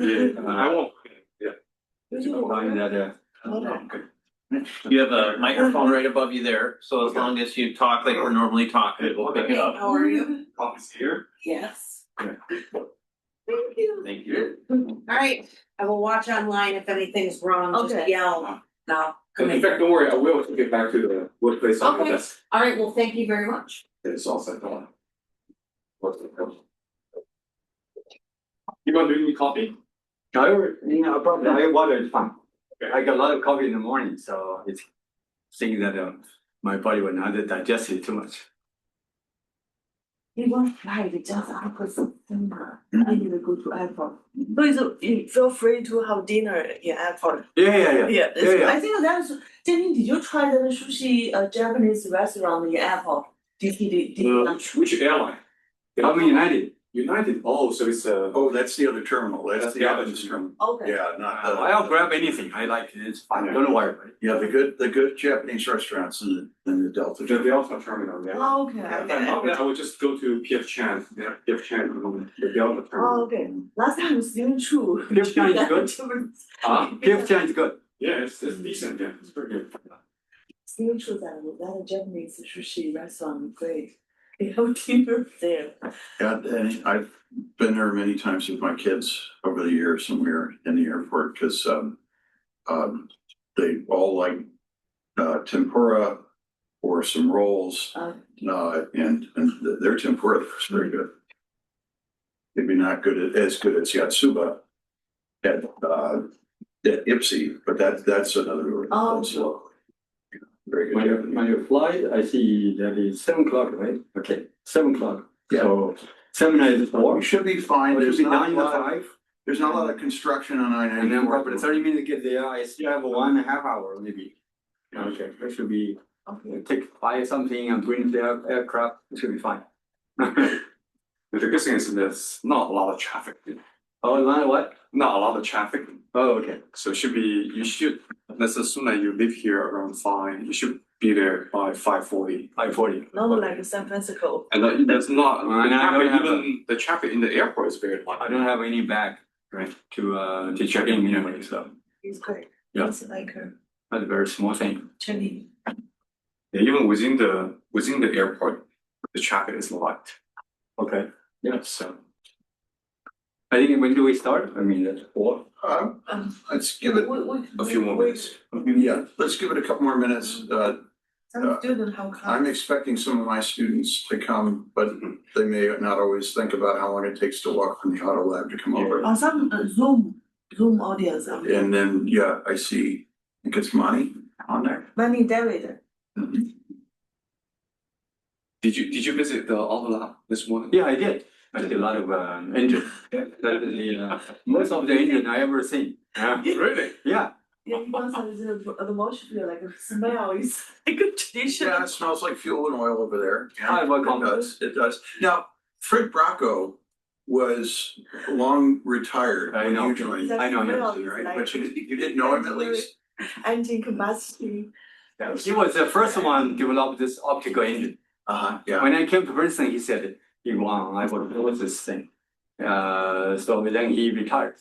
I won't. Yeah. You have a microphone right above you there, so as long as you talk like we're normally talking, it will pick it up. How are you? Coffee's here. Yes. Yeah. Thank you. Thank you. All right, I will watch online if anything's wrong, just Okay. yell. No. In fact, don't worry, I will get back to the workplace on the Okay. desk. All right, well, thank you very much. It's all set on. You want to do any coffee? No problem. I water is fine. Okay. I got a lot of coffee in the morning, so it's thinking that my body will not digest it too much. Yiguang flight just after September. I need to go to airport. So you feel free to have dinner in airport. Yeah. Yeah, I think that's. Jenny, did you try the sushi Japanese restaurant in airport? Did Which airline? I'm United. United. Oh, so it's Oh, that's the other terminal. That's the other other terminal. Okay. Yeah, not the. I'll grab anything. I like it. It's fine. Don't worry about it. Yeah, the good Japanese restaurants in the Delta. the Delta terminal. Yeah. Oh, okay. I would just go to PF Chang. Yeah, PF Chang, the Delta terminal. Oh, okay. Last time was still true. PF Chang is good. PF Chang is good. Yeah, it's decent. Yeah, it's pretty good. Still true that Japanese sushi restaurant great. They have dinner there. Yeah, and I've been there many times with my kids over the years when we were in the airport because they all like tempura or some rolls, and their tempura is very good. Maybe not as good as Yatsuba at Ipsy, but that's another. Oh. So, very good. When you fly, I see that is 7 o'clock, right? Okay, 7 o'clock. Yeah. So 7 is 4. You should be fine. Or There's should be not a 9 to lot. 5. There's not a lot of construction on And then I-94. but 30 minutes to get there. I still have 1.5 hour maybe. Okay, that should be. Buy something and bring the aircraft. It should be fine. The good thing is there's not a lot of traffic. Oh, what? Not a lot of traffic. Oh, okay. So you should, let's assume that you live here around 5, you should be there by 5:40. 5:40. Not like San Francisco. And there's not, And I don't have even the traffic in the airport is very light. I don't have any bag, right, to check in anyway, so It's great. Yeah. It's like a that's a very small thing. chili. Yeah, even within the airport, the traffic is light. Okay. Yeah, so. I think when do we start? I mean, that's 4. Let's give it, A few more minutes. yeah, let's give it a couple more minutes. Some students have come. I'm expecting some of my students to come, but they may not always think about how long it takes to walk from the auto lab to come over. Or some Zoom audience. And then, yeah, I see, I think it's Monty on there. Manny David. Did you visit the auto lab this morning? Yeah, I did. I did a lot of engine. That is the most of the engine I ever seen. Really? Yeah. Yeah, because the most feel like a smell is like a tradition. Yeah, it smells like fuel and oil over there. I welcome It does, it does. Now, Fred Bracco was long retired I when know. you joined. I know him, Right, but you didn't know him at least? Engine capacity. He was the first one developed this optical engine. Yeah. When I came to Princeton, he said, "Yiguang, I will build this thing." So then he retired.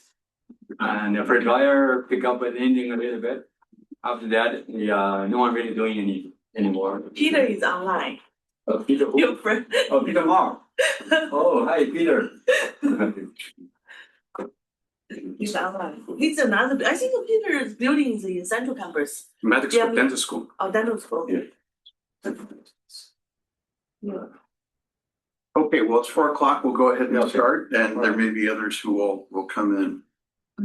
And Fred Dwyer picked up an engine a little bit. After that, no one really doing any anymore. Peter is online. Peter who? Your friend. Oh, Peter Marr. Oh, hi, Peter. He's online. He's another. I think Peter's building is in Central Campus. Medical Yeah, school, dental school. Oh, dental school. Yeah. Yeah. Okay, well, it's 4 o'clock. We'll go ahead and start, and there may be others who will come in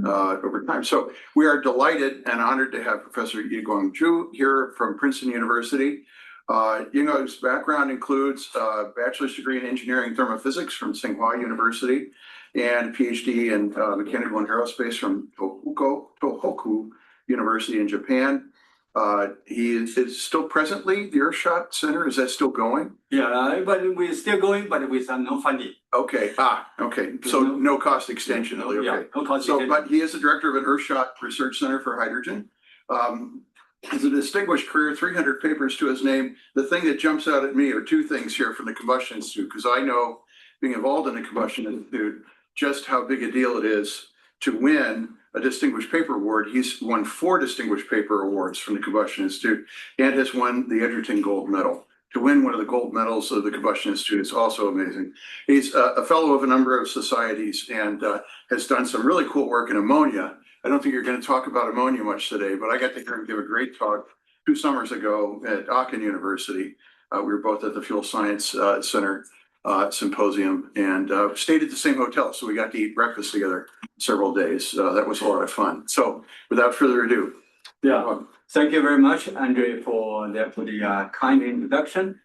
over time. So we are delighted and honored to have Professor Yiguang Ju here from Princeton University. Yiguang's background includes a bachelor's degree in engineering thermophysics from Tsinghua University and a PhD in mechanical and aerospace from Tohoku University in Japan. He is still presently the Earthshot Center. Is that still going? Yeah, but we're still going, but with no funding. Okay. Okay. So no cost extension. Okay. Yeah, no cost So, extension. but he is the director of an Earthshot Research Center for Hydrogen. Has a distinguished career, 300 papers to his name. The thing that jumps out at me are 2 things here from the Combustion Institute, because I know, being involved in the Combustion Institute, just how big a deal it is to win a Distinguished Paper Award. He's won 4 Distinguished Paper Awards from the Combustion Institute and has won the Edgerton Gold Medal. To win one of the gold medals of the Combustion Institute is also amazing. He's a fellow of a number of societies and has done some really cool work in ammonia. I don't think you're going to talk about ammonia much today, but I got to hear him give a great talk 2 summers ago at Aachen University. We were both at the Fuel Science Center symposium and stayed at the same hotel. So we got to eat breakfast together several days. That was a lot of fun. So without further ado. Yeah, thank you very much, Andre, for the kind introduction.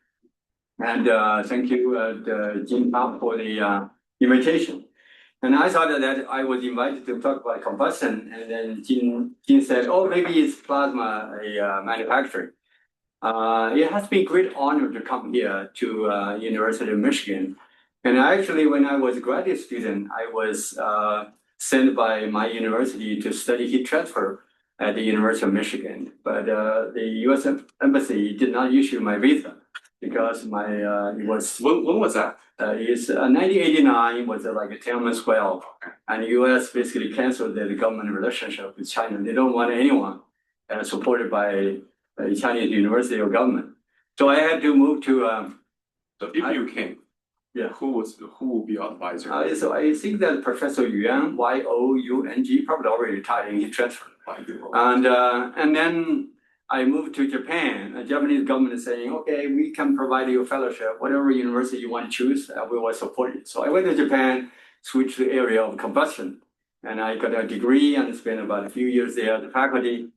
And thank you, Jin Pao, for the invitation. And I thought that I was invited to talk about combustion, and then Jin said, oh, maybe it's plasma manufacturing. It has been a great honor to come here to University of Michigan. And actually, when I was a graduate student, I was sent by my university to study heat transfer at the University of Michigan. But the US Embassy did not issue my visa because it was... When was that? It's 1989 was like a 10-month spell. And the US basically canceled the government relationship with China. They don't want anyone supported by Chinese university or government. So I had to move to... So if you came, yeah, who will be your advisor? so I think that Professor Yuan, Y-O-U-N-G, probably already retired in heat transfer. And then I moved to Japan. The Japanese government is saying, okay, we can provide you a fellowship, whatever university you want to choose, we will support you. So I went to Japan, switched to the area of combustion, and I got a degree and spent about a few years there at the faculty.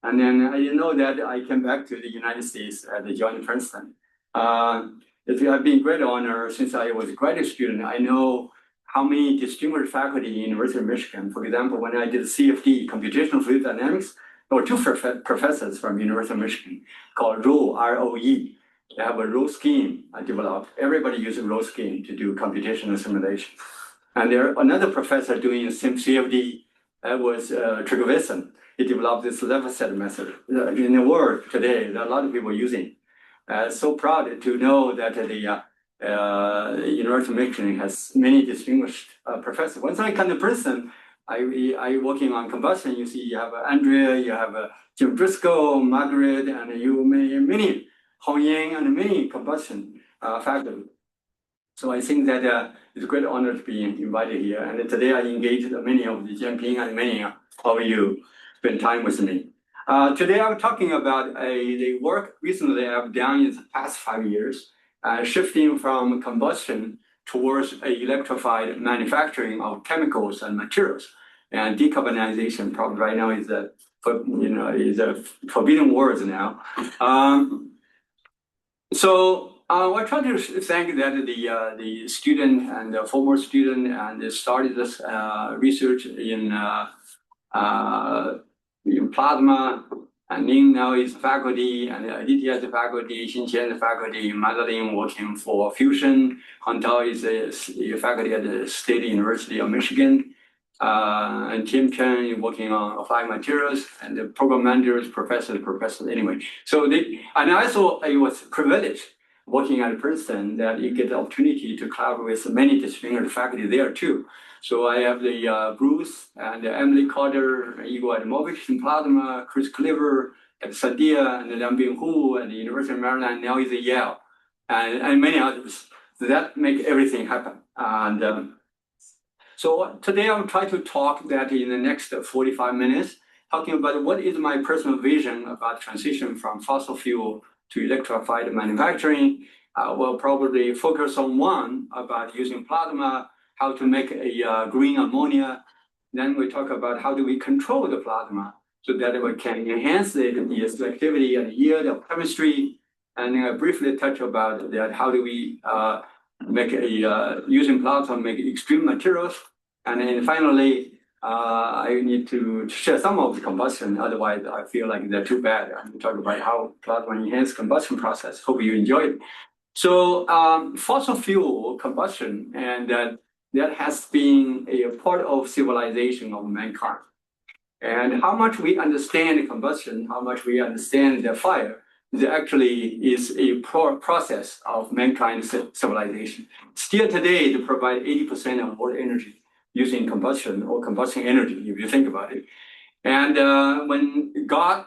And then I didn't know that I came back to the United States at joined Princeton. It has been a great honor since I was a graduate student. I know how many distinguished faculty in University of Michigan. For example, when I did CFD, computational fluid dynamics, there were 2 professors from University of Michigan called ROE, R-O-E. They have a ROE scheme I developed. Everybody uses ROE scheme to do computational simulation. And there another professor doing the same CFD was Triggerson. He developed this level set method. In the world today, there are a lot of people using. So proud to know that the University of Michigan has many distinguished professors. Once I come to Princeton, I working on combustion. You see, you have Andrea, you have Jim Driscoll, Margaret, and you many Hong Yang, and many combustion faculty. So I think that it's a great honor to be invited here. And today I engaged many of the Jianping and many of you spend time with me. Today I'm talking about the work recently I've done in the past 5 years, shifting from combustion towards electrified manufacturing of chemicals and materials. And decarbonization probably right now is a forbidden word now. So I try to thank that the student and the former student and started this research in plasma, and Ning now is faculty, and Aditya is faculty, Xinqian is faculty, Madeline working for fusion, Hantao is a faculty at the State University of Michigan, and Tim Chen is working on applied materials, and the program manager is professor anyway. So and also I was privileged working at Princeton that you get the opportunity to collaborate with many distinguished faculty there too. So I have the Bruce and Emily Carter, Igor Adamovich in plasma, Chris Cleaver at Sadia, and Lianbing Hu at the University of Maryland, now is at Yale, and many others. So that make everything happen. And so today I'll try to talk that in the next 45 minutes, talking about what is my personal vision about transition from fossil fuel to electrified manufacturing. We'll probably focus on one about using plasma, how to make a green ammonia. Then we talk about how do we control the plasma so that we can enhance the selectivity and yield of chemistry. And then I briefly touch about that, how do we make using plasma make extreme materials. And then finally, I need to share some of the combustion, otherwise I feel like they're too bad. I'm going to talk about how plasma enhance combustion process. Hope you enjoy it. So fossil fuel combustion, and that has been a part of civilization of mankind. And how much we understand combustion, how much we understand the fire, actually is a process of mankind's civilization. Still today, to provide 80% of world energy using combustion or combustion energy, if you think about it. And when God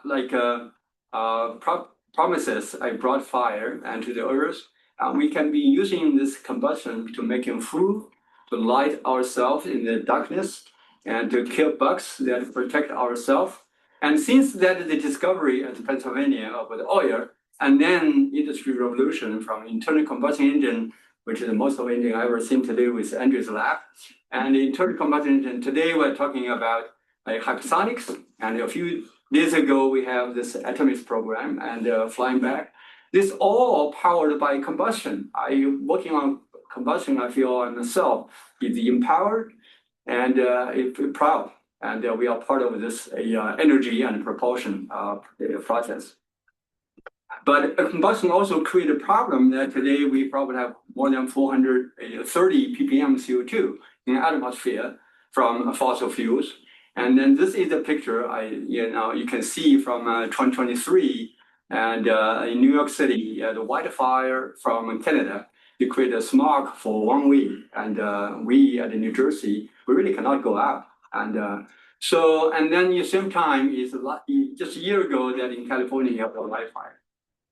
promises, I brought fire into the earth, we can be using this combustion to making food, to light ourselves in the darkness, and to kill bugs that protect ourselves. And since that the discovery at Pennsylvania of the oil, and then industry revolution from internal combustion engine, which is the most of engine I ever seen today with Andrew's lab, and the internal combustion engine. Today we're talking about hypersonics, and a few days ago we have this Atomics program and flying back. This all powered by combustion. I working on combustion. I feel on myself is empowered and proud, and we are part of this energy and propulsion process. But combustion also create a problem that today we probably have more than 430 ppm CO2 in the atmosphere from fossil fuels. And then this is a picture you can see from 2023, and in New York City, the wildfire from Canada, they create a smog for 1 week, and we at New Jersey, we really cannot go out. And then at the same time is just a year ago that in California you have a wildfire.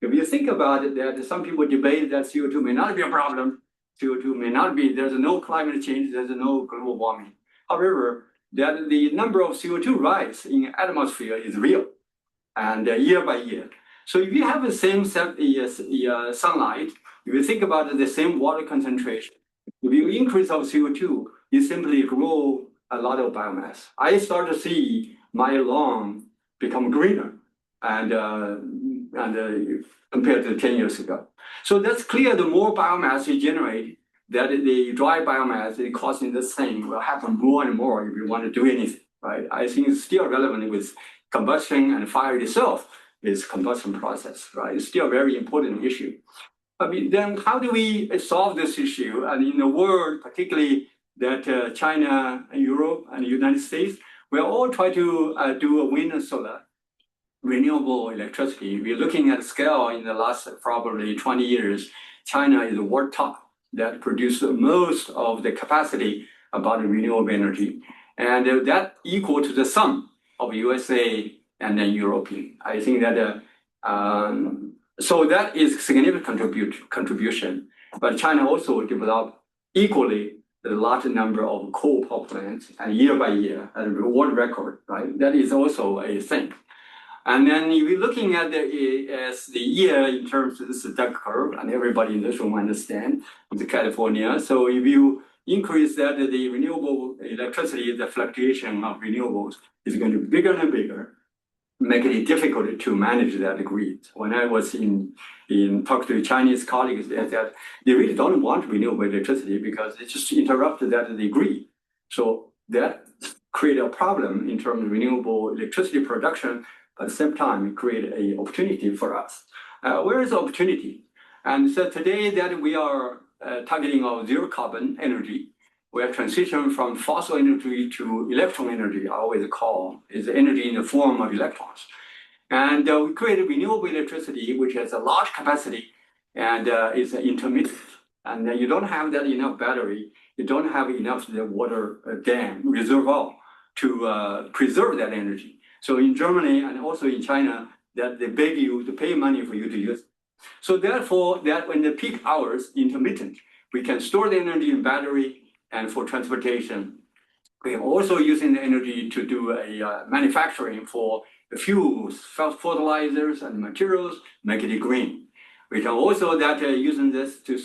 If you think about it, that some people debate that CO2 may not be a problem, CO2 may not be, there's no climate change, there's no global warming. However, that the number of CO2 rise in atmosphere is real, and year by year. So if you have the same sunlight, if you think about the same water concentration, if you increase of CO2, you simply grow a lot of biomass. I start to see my lawn become greener, and compared to 10 years ago. So that's clear, the more biomass you generate, that the dry biomass is causing this thing will happen more and more if you want to do anything, right? I think it's still relevant with combustion, and fire itself is combustion process, right? It's still a very important issue. I mean, then how do we solve this issue? And in the world, particularly that China, Europe, and the United States, we all try to do a wind and solar, renewable electricity. We're looking at scale in the last probably 20 years. China is the world top that produces most of the capacity about renewable energy. And that equal to the sum of USA and then European. I think that, so that is significant contribution. But China also developed equally the large number of coal power plants, and year by year, at a world record, right? That is also a thing. And then if you're looking at the year in terms of this duck curve, and everybody in this room understand the California. So if you increase that, the renewable electricity, the fluctuation of renewables is going to be bigger and bigger, making it difficult to manage that grid. When I was in talk to Chinese colleagues, that they really don't want renewable electricity because it just interrupted that the grid. So that create a problem in terms of renewable electricity production. At the same time, it created an opportunity for us. Where is the opportunity? And so today that we are targeting our zero carbon energy, we have transitioned from fossil energy to electron energy, I always call is energy in the form of electrons. And we created renewable electricity, which has a large capacity and is intermittent. And you don't have that enough battery, you don't have enough the water dam, reservoir to preserve that energy. So in Germany and also in China, that they beg you to pay money for you to use it. So therefore, that when the peak hours intermittent, we can store the energy in battery and for transportation. We are also using the energy to do a manufacturing for the fuels, fertilizers and materials, make it green. We can also using this to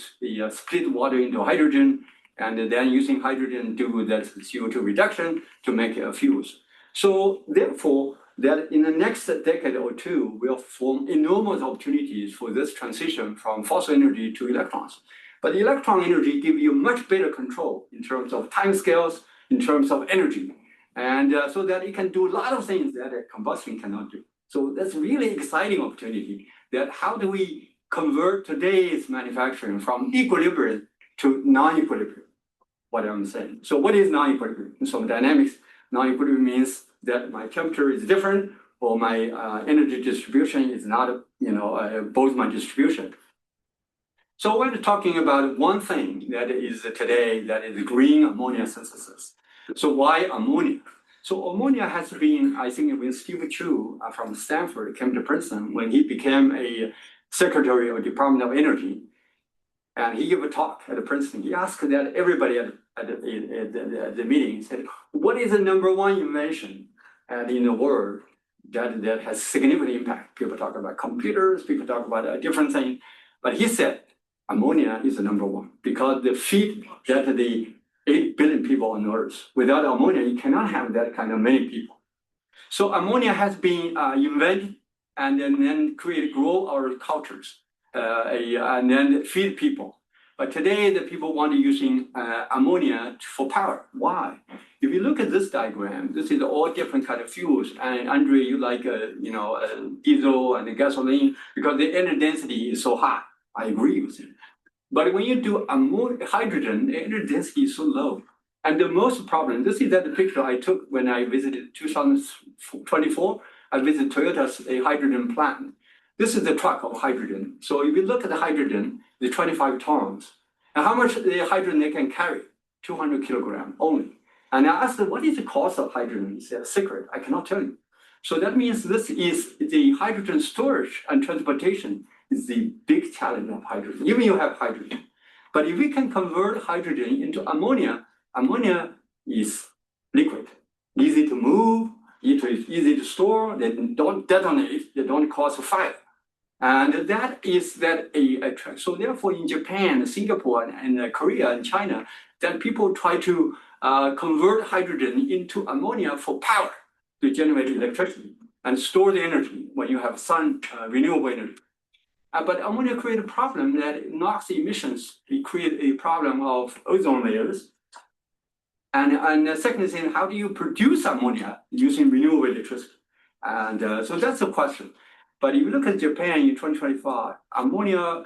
split water into hydrogen, and then using hydrogen to that CO2 reduction to make fuels. So therefore, that in the next decade or two will form enormous opportunities for this transition from fossil energy to electrons. But electron energy gives you much better control in terms of timescales, in terms of energy, and so that it can do a lot of things that combustion cannot do. So that's really exciting opportunity. That how do we convert today's manufacturing from equilibrium to non-equilibrium? What I'm saying. So what is non-equilibrium? In some dynamics, non-equilibrium means that my temperature is different, or my energy distribution is not, both my distribution. So we're talking about one thing that is today, that is green ammonia synthesis. So why ammonia? So ammonia has been, I think, with Steve Chu from Stanford came to Princeton when he became a secretary of the Department of Energy, and he gave a talk at Princeton. He asked that everybody at the meeting said, "What is the number one invention in the world that has significant impact?" People talk about computers, people talk about different things, but he said ammonia is the number one because the feed that the 8 billion people on Earth. Without ammonia, you cannot have that kind of many people. So ammonia has been invented and then grow our cultures and then feed people. But today, the people want to using ammonia for power. Why? If you look at this diagram, this is all different kind of fuels. And Andre, you like diesel and gasoline because the energy density is so high. I agree with you. But when you do hydrogen, the energy density is so low. And the most problem, this is that picture I took when I visited 2024. I visited Toyota's hydrogen plant. This is the truck of hydrogen. So if you look at the hydrogen, the 25 tons. And how much the hydrogen they can carry? 200 kilograms only. And I asked them, what is the cost of hydrogen? He said, secret, I cannot tell you. So that means this is the hydrogen storage and transportation is the big challenge of hydrogen, even you have hydrogen. But if we can convert hydrogen into ammonia, ammonia is liquid, easy to move, easy to store, they don't detonate, they don't cause a fire. And that is a trend. So therefore in Japan, Singapore, and Korea and China, then people try to convert hydrogen into ammonia for power to generate electricity and store the energy when you have sun, renewable energy. But ammonia create a problem that NOx emissions, it create a problem of ozone layers. And the second thing, how do you produce ammonia using renewable electricity? And so that's the question. But if you look at Japan in 2025, ammonia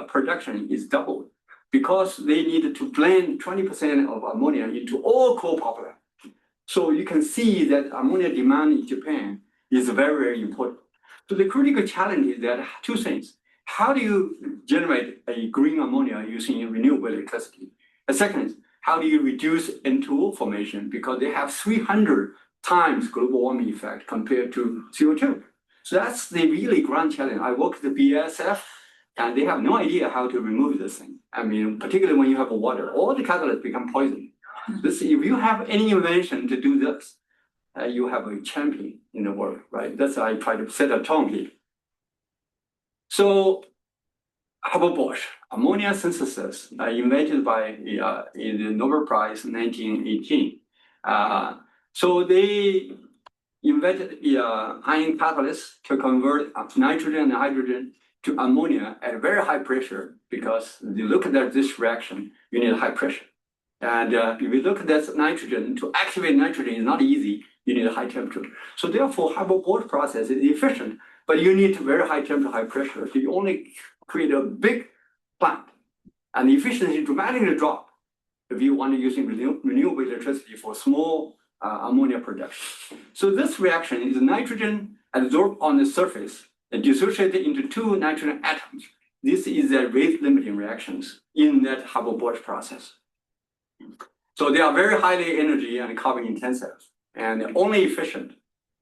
production is doubled because they needed to blend 20% of ammonia into all coal power plants. So you can see that ammonia demand in Japan is very, very important. So the critical challenge is that two things. How do you generate a green ammonia using renewable electricity? The second is, how do you reduce N2O formation? Because they have 300 times global warming effect compared to CO2. So that's the really grand challenge. I work at the BASF, and they have no idea how to remove this thing. I mean, particularly when you have water, all the catalysts become poison. If you have any invention to do this, you have a champion in the world, right? That's why I try to set a tone here. So Haber-Bosch, ammonia synthesis, invented by in the Nobel Prize in 1918. So they invented ion catalyst to convert nitrogen and hydrogen to ammonia at a very high pressure because you look at this reaction, you need high pressure. And if you look at that nitrogen, to activate nitrogen is not easy, you need a high temperature. So therefore, Haber-Bosch process is efficient, but you need very high temperature, high pressure. So you only create a big plant, and the efficiency dramatically drop if you want to use renewable electricity for small ammonia production. So this reaction is nitrogen absorbed on the surface and dissociated into two nitrogen atoms. This is the rate limiting reactions in that Haber-Bosch process. So they are very highly energy and carbon intensive and only efficient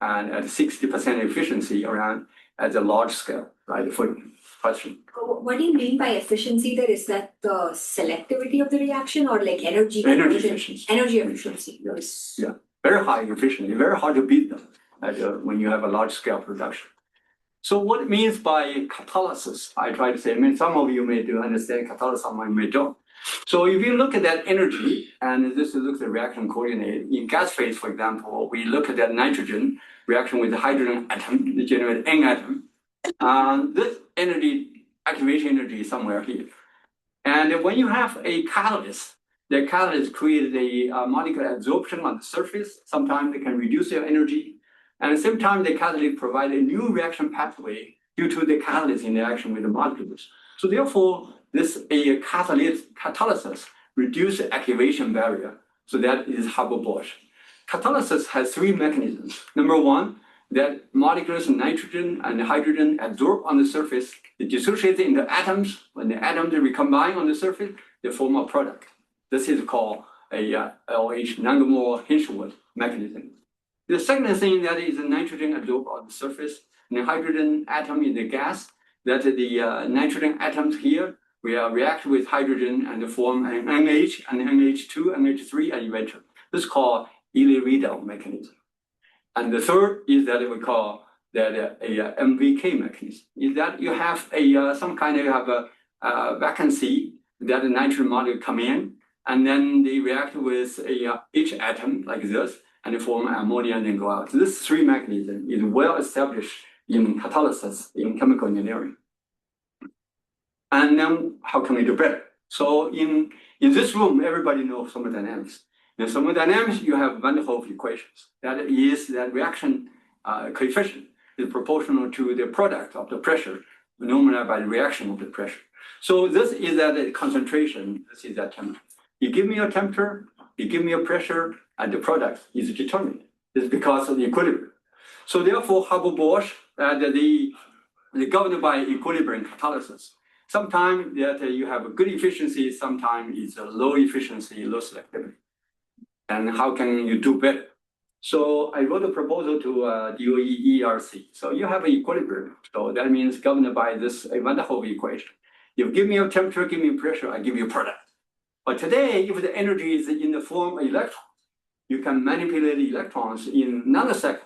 and at 60% efficiency around at the large scale, right? For question. What do you mean by efficiency there? Is that the selectivity of the reaction or like energy? Energy efficiency. Energy efficiency. Yes. Yeah. Very high efficiency. Very hard to beat them when you have a large scale production. So what it means by catalysis, I try to say, I mean, some of you may do understand catalysis, some of you may don't. So if you look at that energy, and this looks at reaction coordinate, in gas phase, for example, we look at that nitrogen reaction with the hydrogen atom, they generate N atom. This energy, activation energy is somewhere here. And when you have a catalyst, the catalyst creates a molecular absorption on the surface. Sometimes they can reduce their energy. And at the same time, the catalyst provides a new reaction pathway due to the catalyst interaction with the molecules. So therefore, this catalysis reduces the activation barrier. So that is Haber-Bosch. Catalysis has three mechanisms. Number one, that molecules of nitrogen and hydrogen absorb on the surface, they dissociate into atoms. When the atoms recombine on the surface, they form a product. This is called a LH non-more Hinchwood mechanism. The second thing that is a nitrogen absorbed on the surface, and the hydrogen atom in the gas, that the nitrogen atoms here will react with hydrogen and form an NH and NH2, NH3, and eventually. This is called Elie-Riedel mechanism. And the third is that we call that a MVK mechanism. Is that you have a some kind of you have a vacancy that the nitrogen molecule come in, and then they react with a H atom like this, and they form ammonia and then go out. So this three mechanism is well established in catalysis in chemical engineering. And then how can we do better? So in this room, everybody knows thermodynamics. In thermodynamics, you have Van der Waals equations. That is that reaction coefficient is proportional to the product of the pressure normalized by the reaction of the pressure. So this is that concentration, this is that temperature. You give me a temperature, you give me a pressure, and the product is determined. It's because of the equilibrium. So therefore, Haber-Bosch, they governed by equilibrium catalysis. Sometimes that you have a good efficiency, sometimes it's a low efficiency, low selectivity. And how can you do better? So I wrote a proposal to DOE ERC. So you have an equilibrium. So that means governed by this Van der Waals equation. You give me a temperature, give me a pressure, I give you a product. But today, if the energy is in the form of electrons, you can manipulate the electrons in nanosecond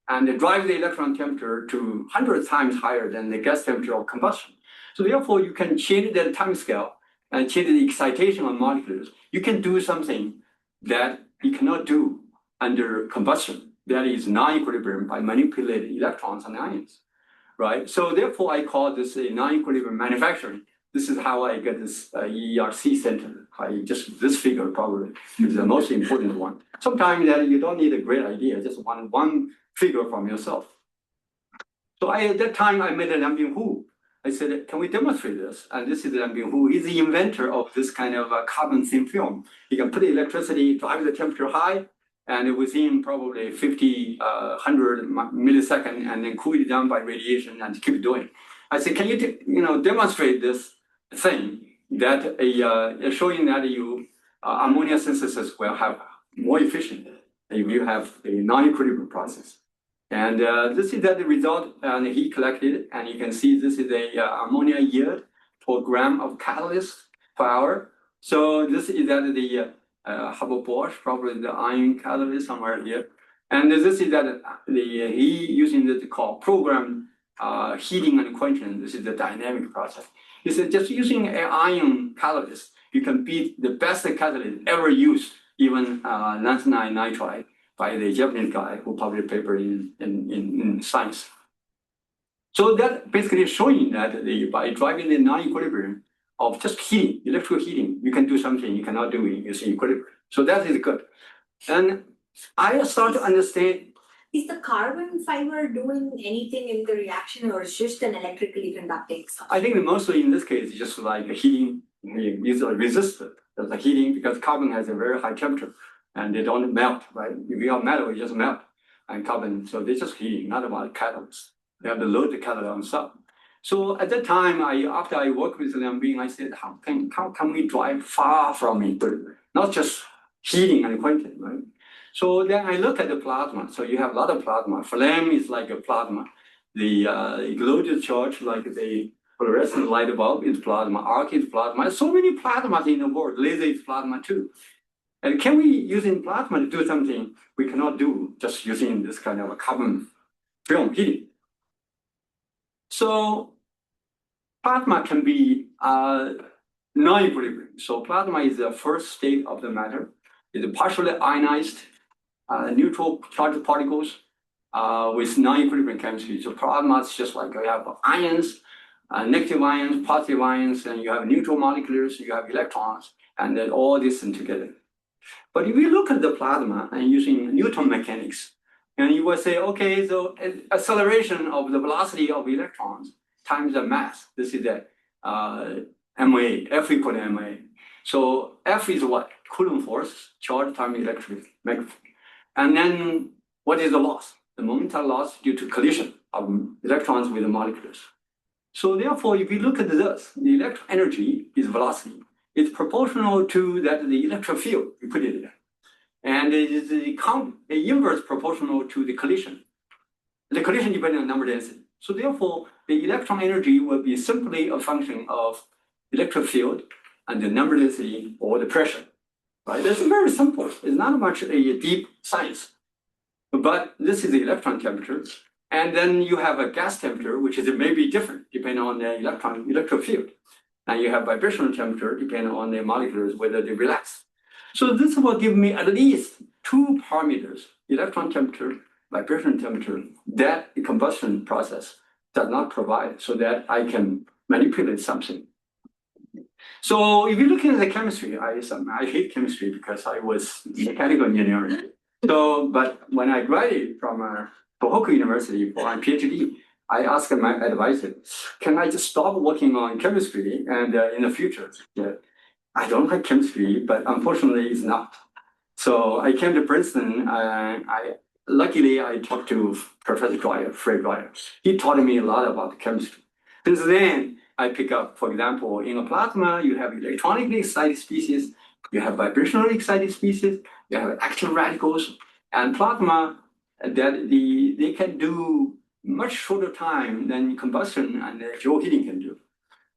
and drive the electron temperature to 100 times higher than the gas temperature of combustion. So therefore, you can change the time scale and change the excitation of molecules. You can do something that you cannot do under combustion. That is non-equilibrium by manipulating electrons and ions, right? So therefore, I call this a non-equilibrium manufacturing. This is how I get this ERC center. This figure probably is the most important one. Sometimes that you don't need a great idea, just one figure from yourself. So at that time, I met Liang Binghu. I said, can we demonstrate this? And this is Liang Binghu. He's the inventor of this kind of carbon thin film. You can put electricity, drive the temperature high, and within probably 50, 100 milliseconds, and then cool it down by radiation and keep doing. I said, can you demonstrate this thing that showing that you ammonia synthesis will have more efficient if you have a non-equilibrium process. And this is the result, and he collected, and you can see this is a ammonia yield per gram of catalyst per hour. So this is that the Haber-Bosch, probably the ion catalyst somewhere here. And this is that he using the called program heating and quenching. This is the dynamic process. He said just using an ion catalyst, you can beat the best catalyst ever used, even lanthanide nitride by the Japanese guy who published a paper in Science. So that basically showing that by driving the non-equilibrium of just heating, electrical heating, you can do something you cannot do in equilibrium. So that is good. And I start to understand. Is the carbon fiber doing anything in the reaction, or is just an electrically conducting substance? I think mostly in this case, it's just like heating, is a resistor. There's a heating because carbon has a very high temperature and they don't melt, right? If you have metal, it just melt. And carbon, so they're just heating, not about catalysts. They have to load the catalyst on top. So at that time, after I worked with Liang Bing, I said, how can we drive far from equilibrium? Not just heating and quenching, right? So then I look at the plasma. So you have a lot of plasma. Flame is like a plasma. The loaded charge, like the fluorescent light bulb, is plasma. Arc is plasma. So many plasmas in the world. Laser is plasma too. And can we, using plasma, to do something we cannot do just using this kind of a carbon film heating? So plasma can be non-equilibrium. So plasma is the first state of the matter. It's partially ionized, neutral charged particles with non-equilibrium chemistry. So plasma is just like you have ions, negative ions, positive ions, and you have neutral molecules, you have electrons, and then all this together. But if you look at the plasma and using Newton mechanics, and you will say, okay, so acceleration of the velocity of electrons times the mass. This is the MA, F equal to MA. So F is what? Coulomb force, charge times electric magnetic. And then what is the loss? The momental loss due to collision of electrons with the molecules. So therefore, if you look at this, the electron energy is velocity. is proportional to that the electric field you put it there. And it is the inverse proportional to the collision. The collision depends on number density. So therefore, the electron energy will be simply a function of electric field and the number density or the pressure. Right? It's very simple. It's not much a deep science. But this is the electron temperature. And then you have a gas temperature, which is maybe different depending on the electric field. And you have vibrational temperature depending on the molecules, whether they relax. So this will give me at least two parameters, electron temperature, vibration temperature, that the combustion process does not provide so that I can manipulate something. So if you look at the chemistry, I hate chemistry because I was mechanical engineering. So, but when I graduated from Tohoku University for my PhD, I asked my advisor, can I just stop working on chemistry and in the future? Yeah. I don't like chemistry, but unfortunately it's not. So I came to Princeton. Luckily I talked to Professor Fred Dwyer. He taught me a lot about chemistry. Since then, I pick up, for example, in a plasma, you have electronically excited species, you have vibrationally excited species, you have active radicals, and plasma that they can do much shorter time than combustion and Joule heating can do.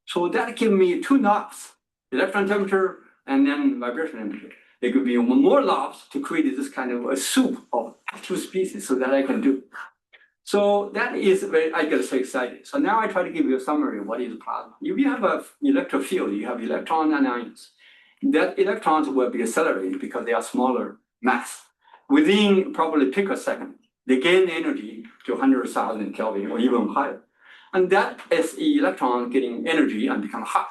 So that gives me two knobs, electron temperature and then vibration temperature. There could be more knobs to create this kind of a soup of active species so that I can do. So that is where I get so excited. So now I try to give you a summary of what is plasma. If you have an electric field, you have electrons and ions. That electrons will be accelerated because they are smaller mass. Within probably picosecond, they gain energy to 100,000 Kelvin or even higher. And that is the electron getting energy and become hot.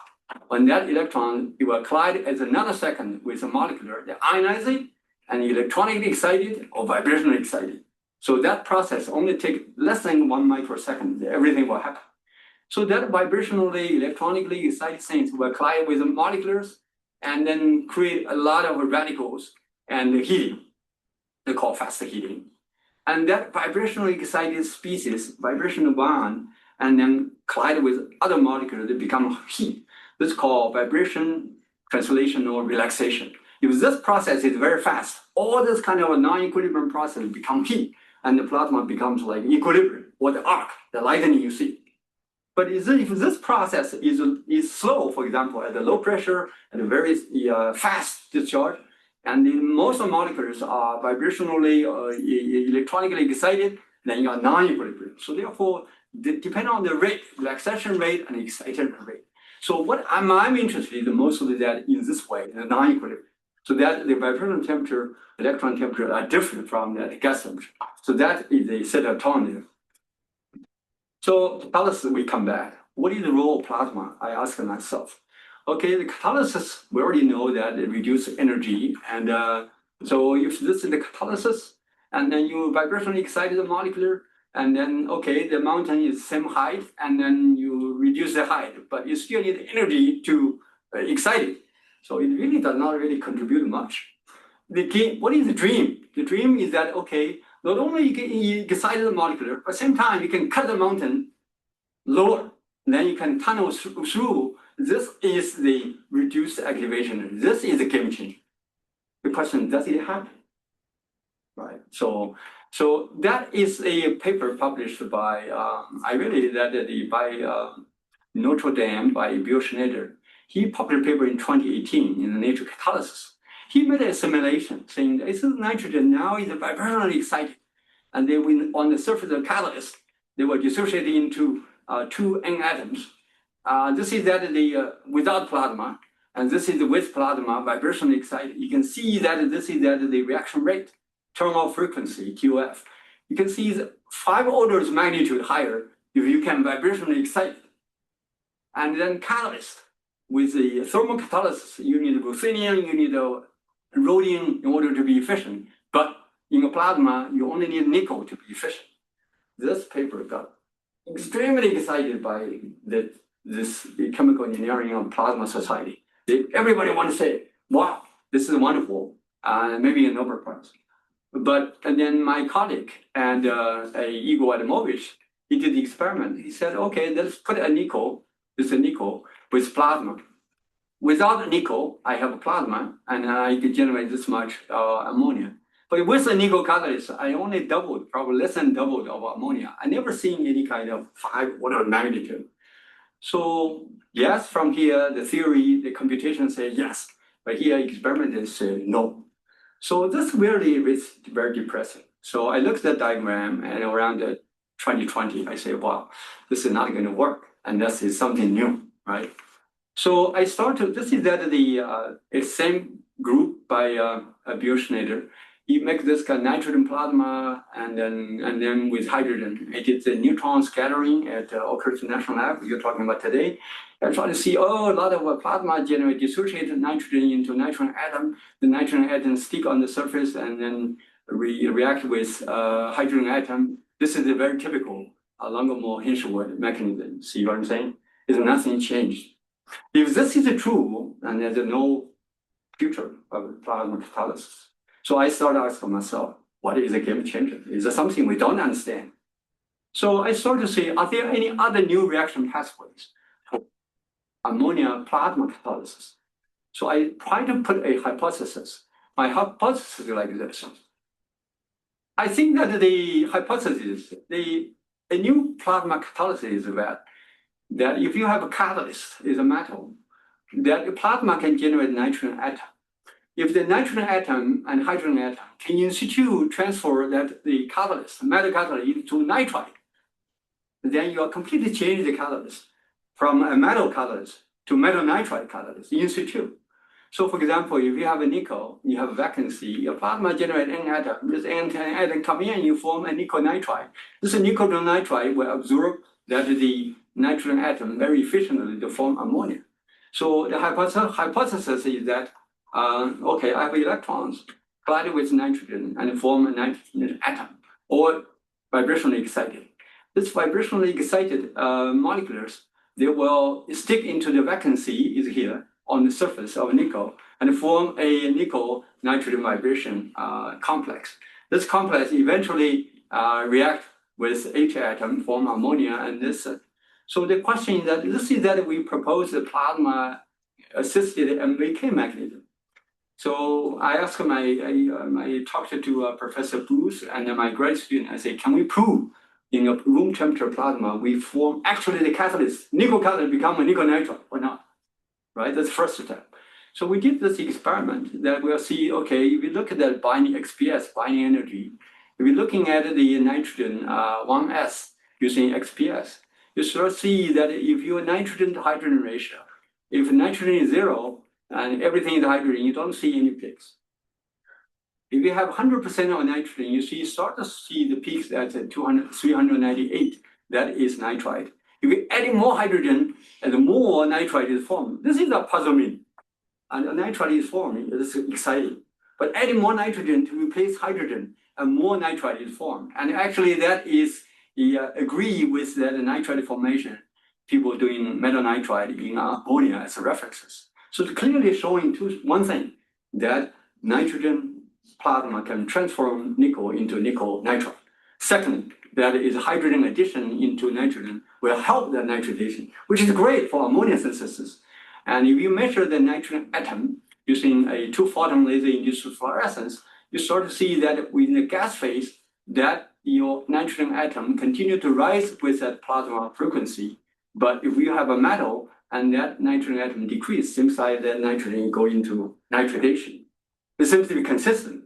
When that electron, it will collide as a nanosecond with a molecule, they ionize it and electronically excited or vibrationally excited. So that process only takes less than 1 microsecond, everything will happen. So that vibrationally, electronically excited things will collide with the molecules and then create a lot of radicals and heating. They call fast heating. And that vibrationally excited species, vibrational bond, and then collide with other molecules, they become heat. This is called vibration, translation, or relaxation. If this process is very fast, all this kind of a non-equilibrium process become heat, and the plasma becomes like equilibrium, or the arc, the lightning you see. But if this process is slow, for example, at the low pressure, at a very fast discharge, and most of the molecules are vibrationally or electronically excited, then you are non-equilibrium. So therefore, depending on the rate, relaxation rate and excitation rate. So what I'm interested in most of that in this way, in the non-equilibrium. So that the vibrational temperature, electron temperature are different from the gas temperature. So that is a set of alternative. So catalysis, we come back. What is the role of plasma? I ask myself. Okay, the catalysis, we already know that it reduces energy. And so if this is the catalysis, and then you vibrationally excited the molecule, and then, okay, the mountain is same height, and then you reduce the height, but you still need energy to excite it. So it really does not really contribute much. What is the dream? The dream is that, okay, not only you excite the molecule, but at the same time, you can cut the mountain lower, then you can tunnel through. This is the reduced activation. This is a game changer. The question, does it happen? Right. So that is a paper published by Notre Dame by Bill Schneider. He published a paper in 2018 in the Nature Catalysis. He made a simulation saying this is nitrogen now is vibrationally excited, and they will on the surface of the catalyst they will dissociate into two N atoms. This is that without plasma, and this is with plasma vibrationally excited. You can see that this is that the reaction rate, terminal frequency QF. You can see 5 orders magnitude higher if you can vibrationally excite. And then catalyst with the thermal catalysis, you need ruthenium, you need rhodium in order to be efficient. But in a plasma, you only need nickel to be efficient. This paper got extremely excited by this chemical engineering of plasma society. Everybody wants to say, wow, this is wonderful, maybe a Nobel Prize. And then my colleague and Igor Adamovich, he did the experiment. He said, okay, let's put a nickel with plasma. without nickel, I have plasma, and I can generate this much ammonia. But with the nickel catalyst, I only doubled, probably less than doubled of ammonia. I never seen any kind of 5 order of magnitude. So yes, from here, the theory, the computation say yes, but here experiment say no. So this really is very depressing. So I looked at the diagram, and around 2020, I say, wow, this is not going to work, and this is something new, right? So I started. This is that the same group by Bill Schneider. He makes this kind of nitrogen plasma, and then with hydrogen, it is the neutron scattering at Oak Ridge National Lab you're talking about today. I try to see a lot of plasma generate dissociated nitrogen into nitrogen atom. The nitrogen atom stick on the surface and then react with hydrogen atom. This is a very typical Langmuir-Hinshelwood mechanism. See what I'm saying? There's nothing changed. If this is true, then there's no future of plasma catalysis. So I started asking myself, what is a game changer? Is there something we don't understand? So I started to say, are there any other new reaction pathways for ammonia plasma catalysis? So I tried to put a hypothesis. My hypothesis is like this. I think that the hypothesis, a new plasma catalysis is that if you have a catalyst, is a metal, that the plasma can generate nitrogen atom. If the nitrogen atom and hydrogen atom can in situ transfer that the catalyst, metal catalyst into nitride, then you are completely change the catalyst from a metal catalyst to metal nitride catalyst in situ. So for example, if you have a nickel, you have a vacancy, your plasma generate N atom, this N atom come in, you form a nickel nitride. This nickel nitride will absorb that the nitrogen atom very efficiently to form ammonia. So the hypothesis is that okay, I have electrons collided with nitrogen and form a nitrogen atom, or vibrationally excited. This vibrationally excited molecules, they will stick into the vacancy is here on the surface of nickel and form a nickel nitrogen vibration complex. This complex eventually react with H atom, form ammonia, and this. So the question is that this is that we propose the plasma assisted MVK mechanism. So I asked I talked to Professor Bruce and my grad student. I say, can we prove in a room temperature plasma we form actually the catalyst, nickel catalyst become a nickel nitride or not? Right, that's the first step. So we did this experiment that we'll see. Okay, if you look at that binding XPS, binding energy, if you're looking at the nitrogen 1s using XPS, you sort of see that if your nitrogen to hydrogen ratio, if nitrogen is 0, and everything is hydrogen, you don't see any peaks. If you have 100% of nitrogen, you start to see the peaks at 398. That is nitride. If you add more hydrogen, and the more nitride is formed. This is a puzzle me. And nitride is formed. This is exciting. But adding more nitrogen to replace hydrogen, and more nitride is formed. And actually, that is agree with that nitride formation. People doing metal nitride in ammonia as references. So it's clearly showing one thing, that nitrogen plasma can transform nickel into nickel nitride. Second, that is hydrogen addition into nitrogen will help the nitridation, which is great for ammonia synthesis. And if you measure the nitrogen atom using a 2-photon laser-induced fluorescence, you start to see that within the gas phase, that your nitrogen atom continue to rise with that plasma frequency. But if you have a metal, and that nitrogen atom decrease, seems like that nitrogen go into nitridation. It seems to be consistent.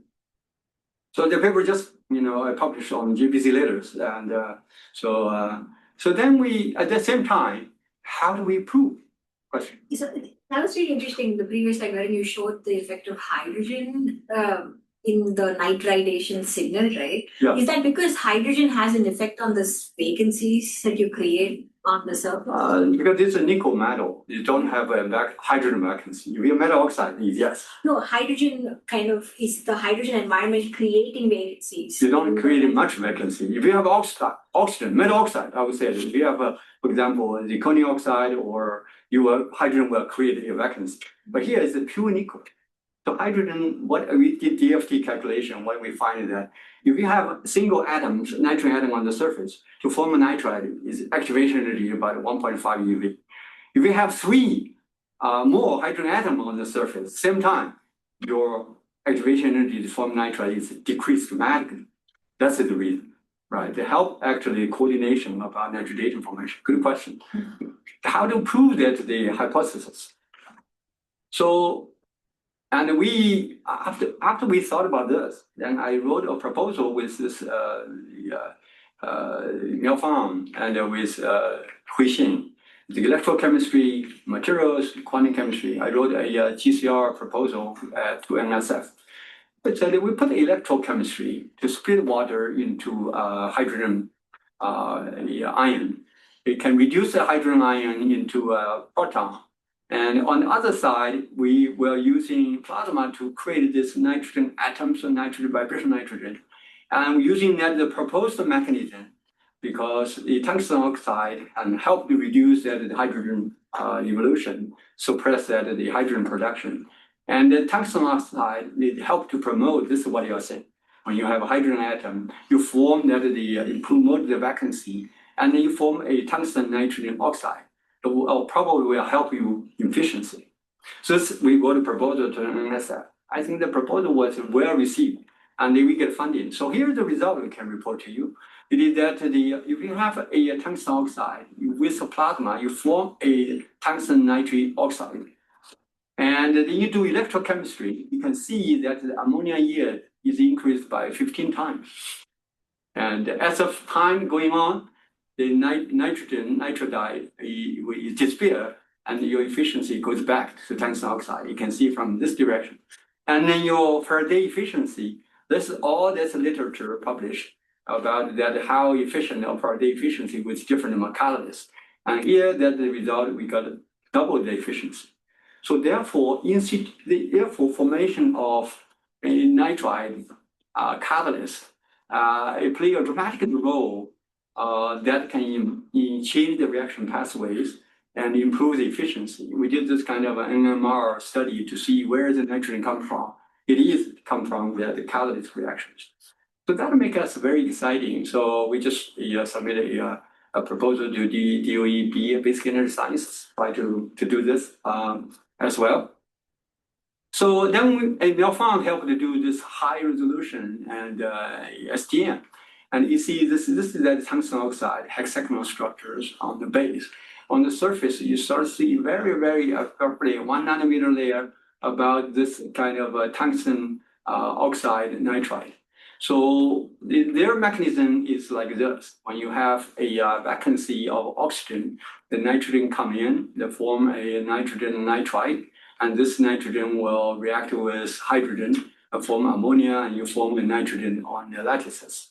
So the paper just, I published on JPC letters, and so then we, at the same time, how do we prove? Question. So that was really interesting. The previous slide wherein you showed the effect of hydrogen in the nitridation signal, right? Yeah. Is that because hydrogen has an effect on the vacancies that you create on the surface? Because it's a nickel metal, you don't have a hydrogen vacancy. If you metal oxide, yes. No, hydrogen kind of is the hydrogen environment creating vacancies. You don't create much vacancy. If you have oxygen, metal oxide, I would say, if you have, for example, zirconium oxide, or hydrogen will create a vacancy. But here is a pure nickel. So hydrogen, what we did DFT calculation, what we find is that if you have single atoms, nitrogen atom on the surface, to form a nitride, is activation energy about 1.5 eV. If you have 3 more hydrogen atom on the surface, same time, your activation energy to form nitride is decreased dramatically. That's the reason, right? To help actually coordination of our nitrogen formation. Good question. How to prove that the hypothesis? So, and we after we thought about this, then I wrote a proposal with this Miao Fang and with Hui Xin, the electrochemistry, materials, quantum chemistry. I wrote a GCR proposal to NSF. But we put electrochemistry to split water into hydrogen ion. It can reduce the hydrogen ion into a proton. And on the other side, we were using plasma to create this nitrogen atoms and nitrogen vibration nitrogen. And we're using that the proposed mechanism because the tungsten oxide can help to reduce that the hydrogen evolution, suppress that the hydrogen production. And the tungsten oxide, it help to promote, this is what you're saying. When you have a hydrogen atom, you form that the promote the vacancy, and then you form a tungsten nitrogen oxide. It will probably will help you in efficiency. So this, we got a proposal to NSF. I think the proposal was well received, and then we get funding. So here's the result we can report to you. It is that if you have a tungsten oxide with a plasma, you form a tungsten nitrate oxide. And then you do electrochemistry, you can see that the ammonia yield is increased by 15 times. And as of time going on, the nitrogen nitride will disappear, and your efficiency goes back to tungsten oxide. You can see from this direction. And then your per day efficiency, this is all this literature published about that how efficient or per day efficiency with different catalysts. And here that the result, we got double the efficiency. So therefore, formation of a nitride catalyst, it play a dramatic role that can change the reaction pathways and improve the efficiency. We did this kind of an NMR study to see where the nitrogen comes from. It is come from the catalyst reactions. So that makes us very exciting. So we just submitted a proposal to the DOE Basic Energy Sciences, try to do this as well. So then Miao Fang helped to do this high resolution and STM. And you see this is that tungsten oxide hexagonal structures on the base. On the surface, you start to see very, very appropriate 1 nanometer layer about this kind of tungsten oxide nitride. So their mechanism is like this. When you have a vacancy of oxygen, the nitrogen come in, they form a nitrogen nitride, and this nitrogen will react with hydrogen, form ammonia, and you form a nitrogen on the lattices.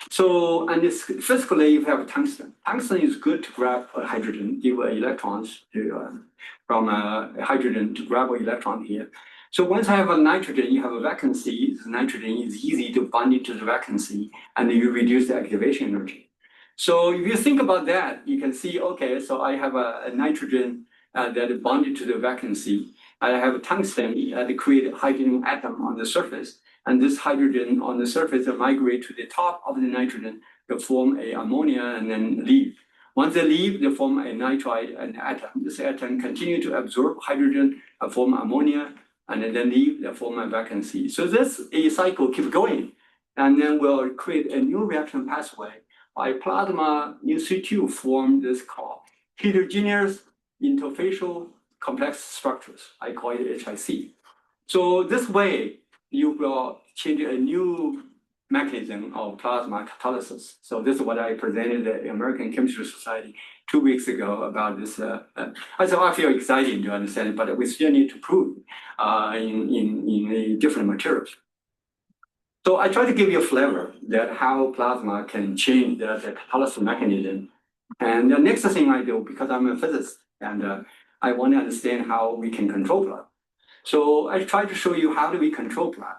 So, and it's physically you have tungsten. Tungsten is good to grab a hydrogen, give electrons to, from a hydrogen to grab an electron here. So once I have a nitrogen, you have a vacancy. The nitrogen is easy to bind into the vacancy, and you reduce the activation energy. So if you think about that, you can see, okay, so I have a nitrogen that is bonded to the vacancy. I have a tungsten that create a hydrogen atom on the surface. And this hydrogen on the surface will migrate to the top of the nitrogen to form a ammonia and then leave. Once they leave, they form a nitride and atom. This atom continue to absorb hydrogen and form ammonia, and then leave, they form a vacancy. So this cycle keeps going, and then we'll create a new reaction pathway by plasma in situ form this called heterogeneous interfacial complex structures. I call it HIC. So this way, you will change a new mechanism of plasma catalysis. So this is what I presented at the American Chemistry Society 2 weeks ago about this. I feel excited to understand it, but we still need to prove in different materials. So I try to give you a flavor that how plasma can change the catalysis mechanism. And the next thing I do, because I'm a physicist, and I want to understand how we can control plasma. So I try to show you how do we control plasma.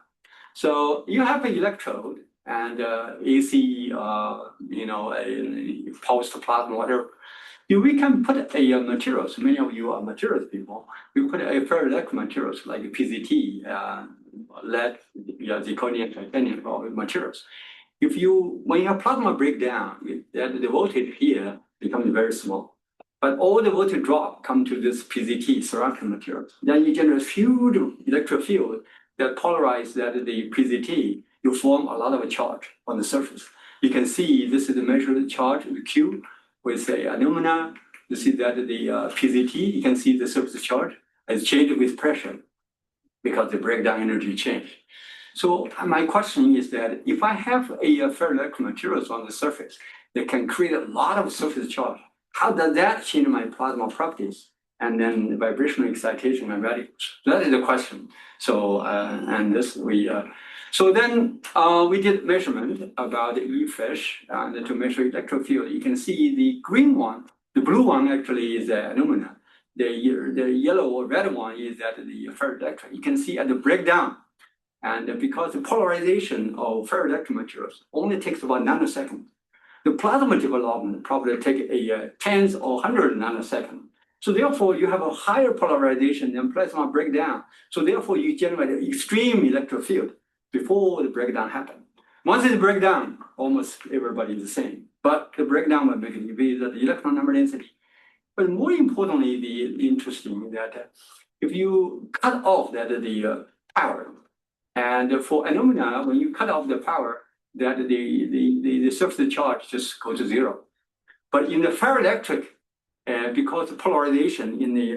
So you have an electrode and AC, pulsed plasma, whatever. We can put a materials. Many of you are materials people. We put a ferroelectric materials like PZT, lead, zirconium, titanium, or materials. When your plasma break down, the voltage here becomes very small. But all the water drop come to this PZT, ceramic material. Then you generate huge electric field that polarize that the PZT, you form a lot of charge on the surface. You can see this is the measured charge, the Q, with the alumina. You see that the PZT, you can see the surface charge has changed with pressure because the breakdown energy changed. So my question is that if I have a ferroelectric materials on the surface that can create a lot of surface charge, how does that change my plasma properties and then vibrational excitation and radicals? That is the question. So and this so then we did measurement about the E-fish and to measure electric field. You can see the green one, the blue one actually is the alumina. The yellow or red one is that the ferroelectric. You can see at the breakdown. And because the polarization of ferroelectric materials only takes about nanoseconds, the plasma development probably take a tens or 100 nanoseconds. So therefore, you have a higher polarization than plasma breakdown. So therefore, you generate an extreme electric field before the breakdown happens. Once it breaks down, almost everybody is the same. But the breakdown will make it be the electron number density. But more importantly, the interesting that if you cut off that the power, and for alumina, when you cut off the power, that the surface charge just goes to zero. But in the ferroelectric, because the polarization in the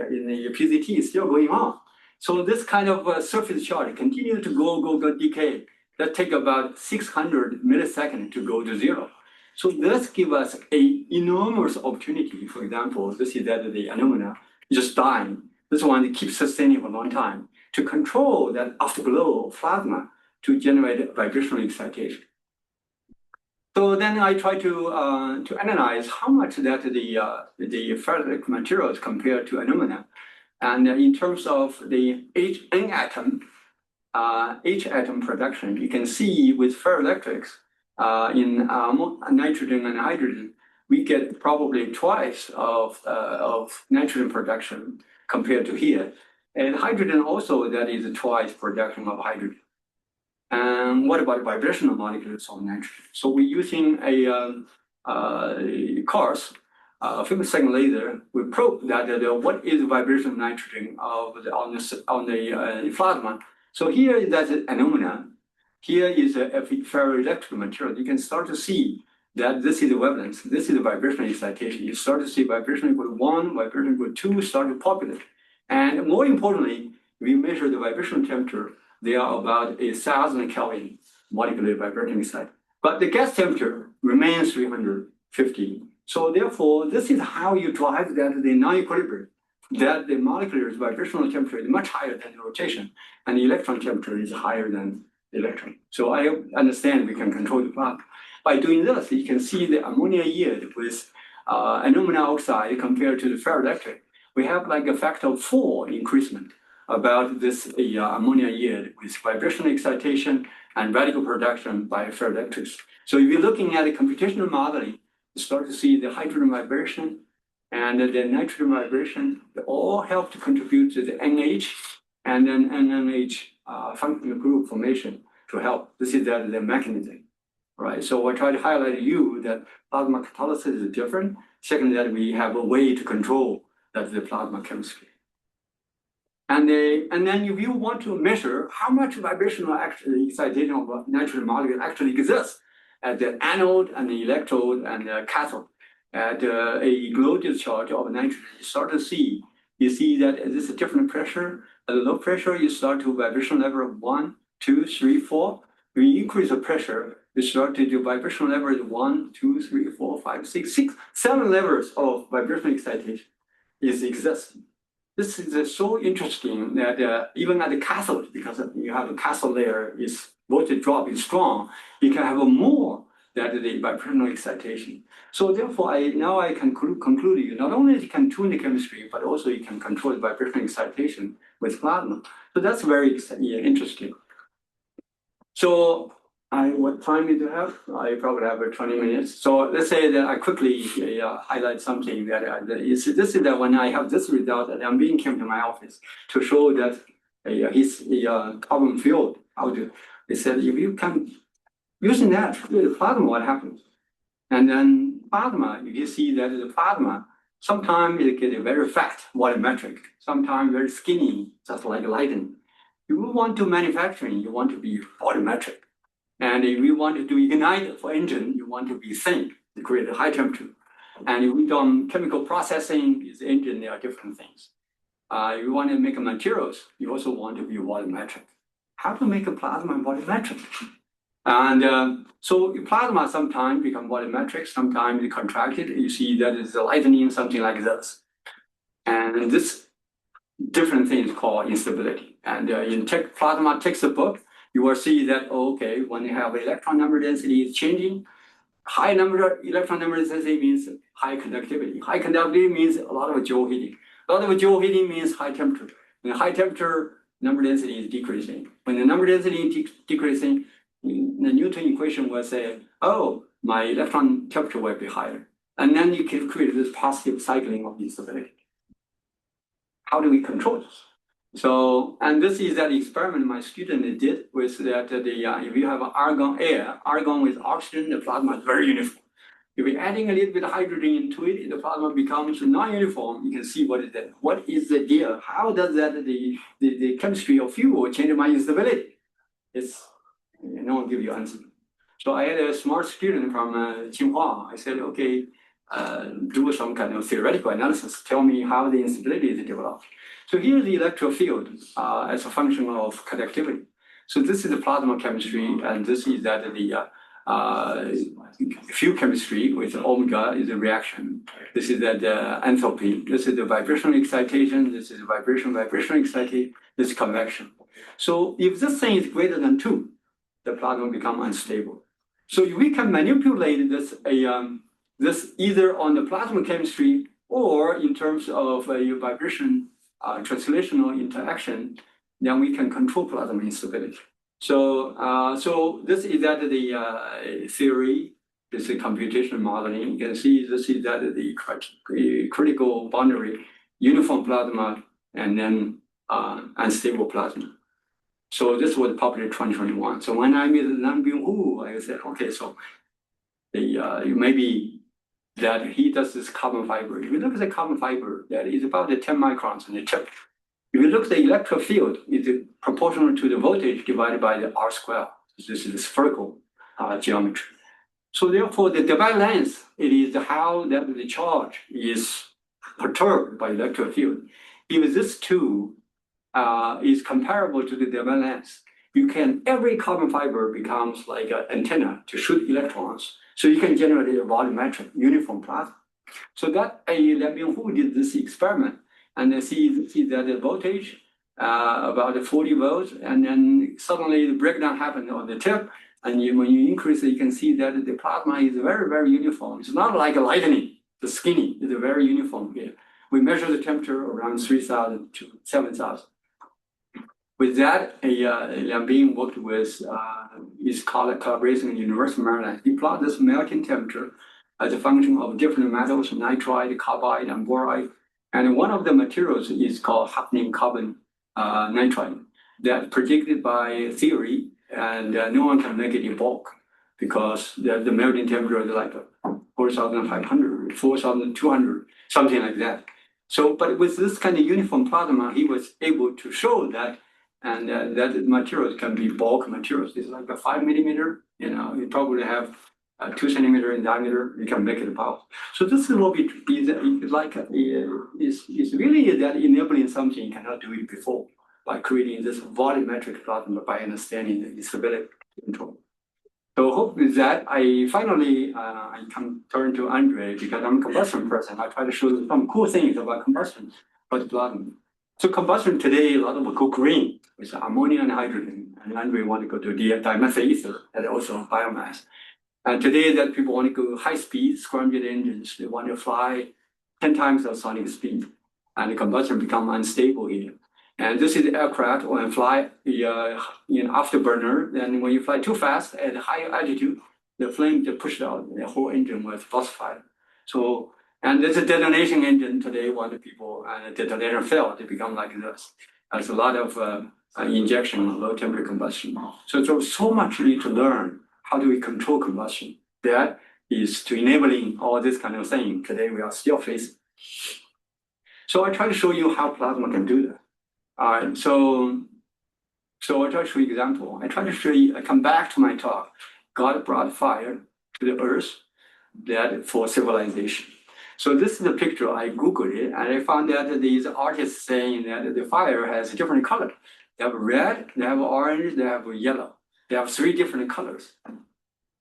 PZT is still going on, so this kind of surface charge continue to go decay. That take about 600 milliseconds to go to zero. So this gives us an enormous opportunity. For example, this is that the alumina just dying. This one keeps sustaining for a long time to control that afterglow of plasma to generate vibrational excitation. So then I try to analyze how much that the ferroelectric materials compared to alumina, and in terms of the H atom production, you can see with ferroelectrics in nitrogen and hydrogen, we get probably twice of nitrogen production compared to here. And hydrogen also, that is twice production of hydrogen. And what about vibrational molecules of nitrogen? So we're using a course, femtosecond laser. We probe that what is vibrational nitrogen of on the plasma. So here that's alumina. Here is a ferroelectric material. You can start to see that this is the wavelength. This is the vibrational excitation. You start to see vibration equal to 1, vibration equal to 2 start to populate. And more importantly, we measure the vibrational temperature. They are about 1,000 Kelvin molecular vibrating excited. But the gas temperature remains 350. So therefore, this is how you drive that the non-equilibrium, that the molecular vibrational temperature is much higher than the rotation, and the electron temperature is higher than the electron. So I understand we can control the plasma. By doing this, you can see the ammonia yield with alumina oxide compared to the ferroelectric. We have like a factor of 4 increasement about this ammonia yield with vibrational excitation and radical production by ferroelectrics. So if you're looking at the computational modeling, you start to see the hydrogen vibration and the nitrogen vibration. They all help to contribute to the NH and then NNH functional group formation to help. This is the mechanism, right? So I try to highlight to you that plasma catalysis is different. Second, that we have a way to control that the plasma chemistry. And then if you want to measure how much vibrational excitation of nitrogen molecule actually exists at the anode and the electrode and the cathode at a glow discharge of nitrogen, you start to see, you see that this is a different pressure. At a low pressure, you start to vibration level of 1, 2, 3, 4. When you increase the pressure, you start to do vibration level of 1, 2, 3, 4, 5, 6, 7 levels of vibrational excitation is existing. This is so interesting that even at the cathode, because you have a cathode layer is voltage drop is strong, you can have a more than the vibrational excitation. So therefore, now I can conclude you not only you can tune the chemistry, but also you can control the vibrational excitation with plasma. So that's very interesting. So what time do you have? I probably have 20 minutes. So let's say that I quickly highlight something that this is that when I have this result, that I'm being came to my office to show that his carbon field. They said if you can using that to the plasma, what happens? And then plasma, you can see that the plasma Sometimes it get very fat, volumetric. Sometimes very skinny, just like lightning. If you want to manufacturing, you want to be volumetric. And if you want to do ignite for engine, you want to be thin to create a high temperature. And if we do chemical processing, is engine, there are different things. If you want to make materials, you also want to be volumetric. How to make a plasma volumetric? And so plasma sometimes become volumetric, sometimes it contracted. You see that is lightning, something like this. And this different thing is called instability. And in plasma textbook, you will see that, okay, when you have electron number density is changing, high number electron number density means high conductivity. High conductivity means a lot of Joule heating. A lot of Joule heating means high temperature. When high temperature, number density is decreasing. When the number density is decreasing, the Newton equation will say, oh, my electron temperature will be higher. And then you can create this positive cycling of instability. How do we control this? So, and this is that experiment my student did with that if you have argon air, argon with oxygen, the plasma is very uniform. If you're adding a little bit of hydrogen into it, the plasma becomes non-uniform. You can see what is that. What is the deal? How does that the chemistry of fuel change my instability? It's no one give you answer. So I had a smart student from Tsinghua. I said, okay, do some kind of theoretical analysis. Tell me how the instability is developed. So here's the electric field as a function of conductivity. So this is the plasma chemistry, and this is that the fuel chemistry with omega is a reaction. This is that enthalpy. This is the vibrational excitation. This is vibrational excitation. This is convection. So if this thing is greater than 2, the plasma become unstable. So if we can manipulate this this either on the plasma chemistry or in terms of a vibration translational interaction, then we can control plasma instability. So so this is that the theory. This is computational modeling. You can see this is that the critical boundary, uniform plasma, and then unstable plasma. So this was published in 2021. So when I met Yiguang Ju, I said, okay, so maybe that he does this carbon fiber. If you look at the carbon fiber, that is about 10 microns in the tip. If you look at the electric field, it's proportional to the voltage divided by the R square. This is the spherical geometry. So therefore, the Debye length, it is how that the charge is perturbed by electric field. If this two is comparable to the Debye length, you can, every carbon fiber becomes like an antenna to shoot electrons. So you can generate a volumetric uniform plasma. So that Yiguang Ju did this experiment and see that the voltage about 40 volts, and then suddenly the breakdown happened on the tip. And when you increase it, you can see that the plasma is very, very uniform. It's not like a lightning, the skinny, it's very uniform here. We measure the temperature around 3,000 to 7,000. With that, Yiguang worked with his collaboration in University of Maryland. He plotted this melting temperature as a function of different metals, nitride, carbide, and boride. And one of the materials is called hafnium carbon nitride that predicted by theory, and no one can make it in bulk because the melting temperature is like 4,500, 4,200, something like that. So, but with this kind of uniform plasma, he was able to show that, and that materials can be bulk materials. It's like a 5 millimeter, you probably have 2 centimeter in diameter, you can make it about. So this will be like, is really that enabling something you cannot do it before by creating this volumetric plasma by understanding the instability control. So hope with that, I finally, I can turn to Andre because I'm a combustion person. I try to show you some cool things about combustion for the plasma. So combustion today, a lot of them go green with ammonia and hydrogen. And Andre want to go to dimethyl ether and also biomass. And today that people want to go high speed, scramjet engines, they want to fly 10 times the sonic speed. And the combustion become unstable here. And this is the aircraft when fly in afterburner. Then when you fly too fast at higher altitude, the flame get pushed out, the whole engine was falsified. So, and there's a detonation engine today, one of the people, and the detonation failed, it become like this. There's a lot of injection, low temperature combustion. So there's so much you need to learn. How do we control combustion? That is to enabling all this kind of thing. Today we are still facing. So I try to show you how plasma can do that. So I try to show you example. I try to show you, I come back to my talk. God brought fire to the earth that for civilization. So this is a picture, I Googled it, and I found that these artists saying that the fire has different colors. They have red, they have orange, they have yellow. They have 3 different colors.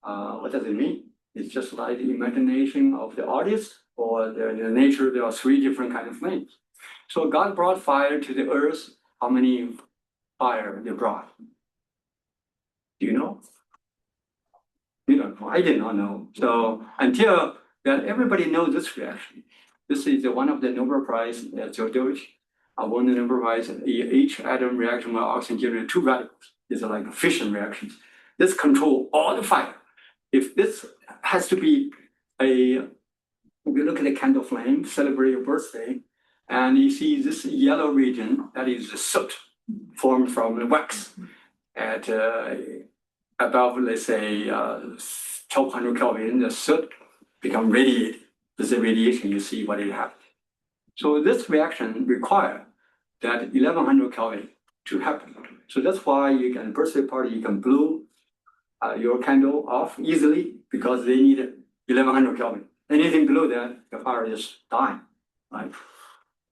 What does it mean? It's just like the imagination of the artist or the nature, there are 3 different kinds of flames. So God brought fire to the earth. How many fire they brought? Do you know? You don't know. I did not know. So until that, everybody knows this reaction. This is one of the Nobel Prize that won the Nobel Prize. Each atom reaction with oxygen generates 2 radicals. These are like fission reactions. This control all the fire. If this has to be if you look at the candle flame, celebrate your birthday, and you see this yellow region, that is the soot formed from the wax at above, let's say, 1200 Kelvin, the soot become radiated. This is radiation, you see what it happens. So this reaction requires that 1100 Kelvin to happen. So that's why you can, birthday party, you can blow your candle off easily because they need 1100 Kelvin. Anything below that, the fire is dying, right?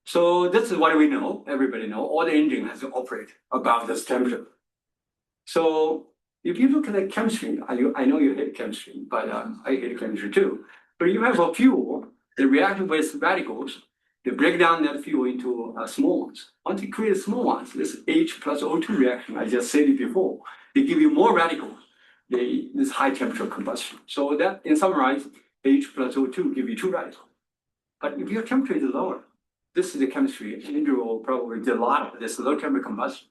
So this is what we know, everybody know, all the engine has to operate above this temperature. So if you look at the chemistry, I know you hate chemistry, but I hate chemistry too. But you have a fuel, they react with radicals, they break down that fuel into small ones. Once you create small ones, this H plus O2 reaction, I just said it before, they give you more radicals, this high temperature combustion. So that, in summarize, H plus O2 give you 2 radicals. But if your temperature is lower, this is the chemistry, Andrew will probably did a lot of this low temperature combustion.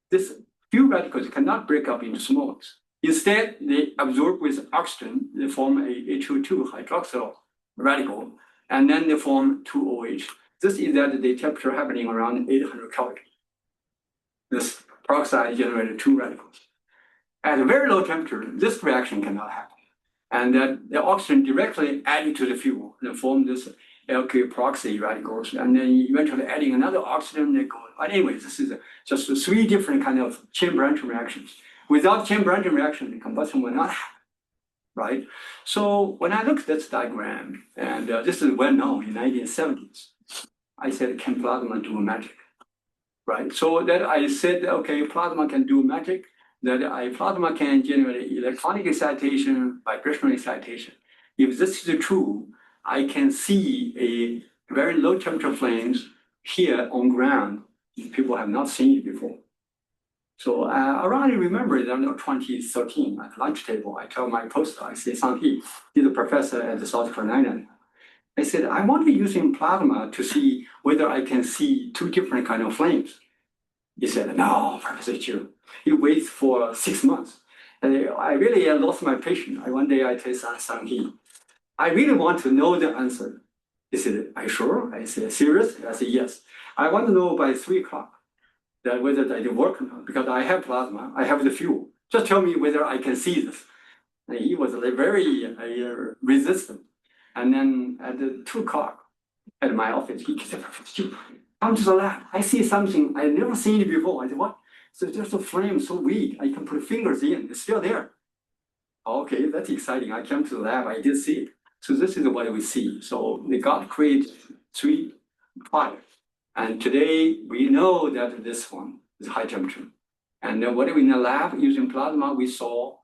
This few radicals cannot break up into small ones. Instead, they absorb with oxygen, they form a HO2 hydroxyl radical, and then they form 2OH. This is at the temperature happening around 800 Kelvin. This peroxide generated 2 radicals. At a very low temperature, this reaction cannot happen. And then the oxygen directly added to the fuel and form this alkyl peroxide radicals, and then eventually adding another oxygen, they go. But anyway, this is just 3 different kind of chain branch reactions. Without chain branch reaction, the combustion will not happen, right? So when I look at this diagram, and this is well known in 1970s, I said, can plasma do magic, right? So that I said, okay, plasma can do magic, that plasma can generate electronic excitation, vibrational excitation. If this is true, I can see a very low temperature flames here on ground. People have not seen it before. So around, I remember it in 2013 at lunch table, I tell my postdoc, I say, Sang-Hee, he's a professor at the South Carolina. I said, I want to use in plasma to see whether I can see 2 different kind of flames. He said, no, Professor Chu, he waits for 6 months. And I really lost my patience. One day I tell Sang-Hee, I really want to know the answer. He said, are you sure? I said, serious? I said, yes. I want to know by 3 o'clock that whether that work or not, because I have plasma, I have the fuel. Just tell me whether I can see this. And he was very resistant. And then at 2 o'clock at my office, he said, come to the lab. I see something I've never seen it before. I said, what? So there's a flame so weak, I can put fingers in, it's still there. Okay, that's exciting. I came to the lab, I did see it. So this is what we see. So the God created 3 fires. And today we know that this one is high temperature. And then what we in the lab using plasma, we saw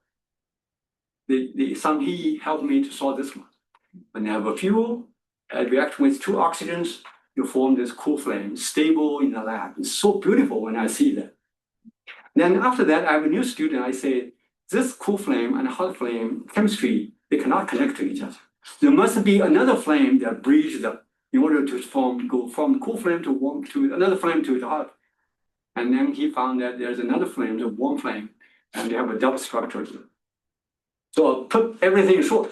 the Sang-Hee helped me to solve this one. When you have a fuel, react with 2 oxygens, you form this cool flame, stable in the lab. It's so beautiful when I see that. Then after that, I have a new student, I say, this cool flame and hot flame chemistry, they cannot connect to each other. There must be another flame that bridges them in order to go from cool flame to warm to another flame to the hot. And then he found that there's another flame, the warm flame, and they have a double structure. So put everything short.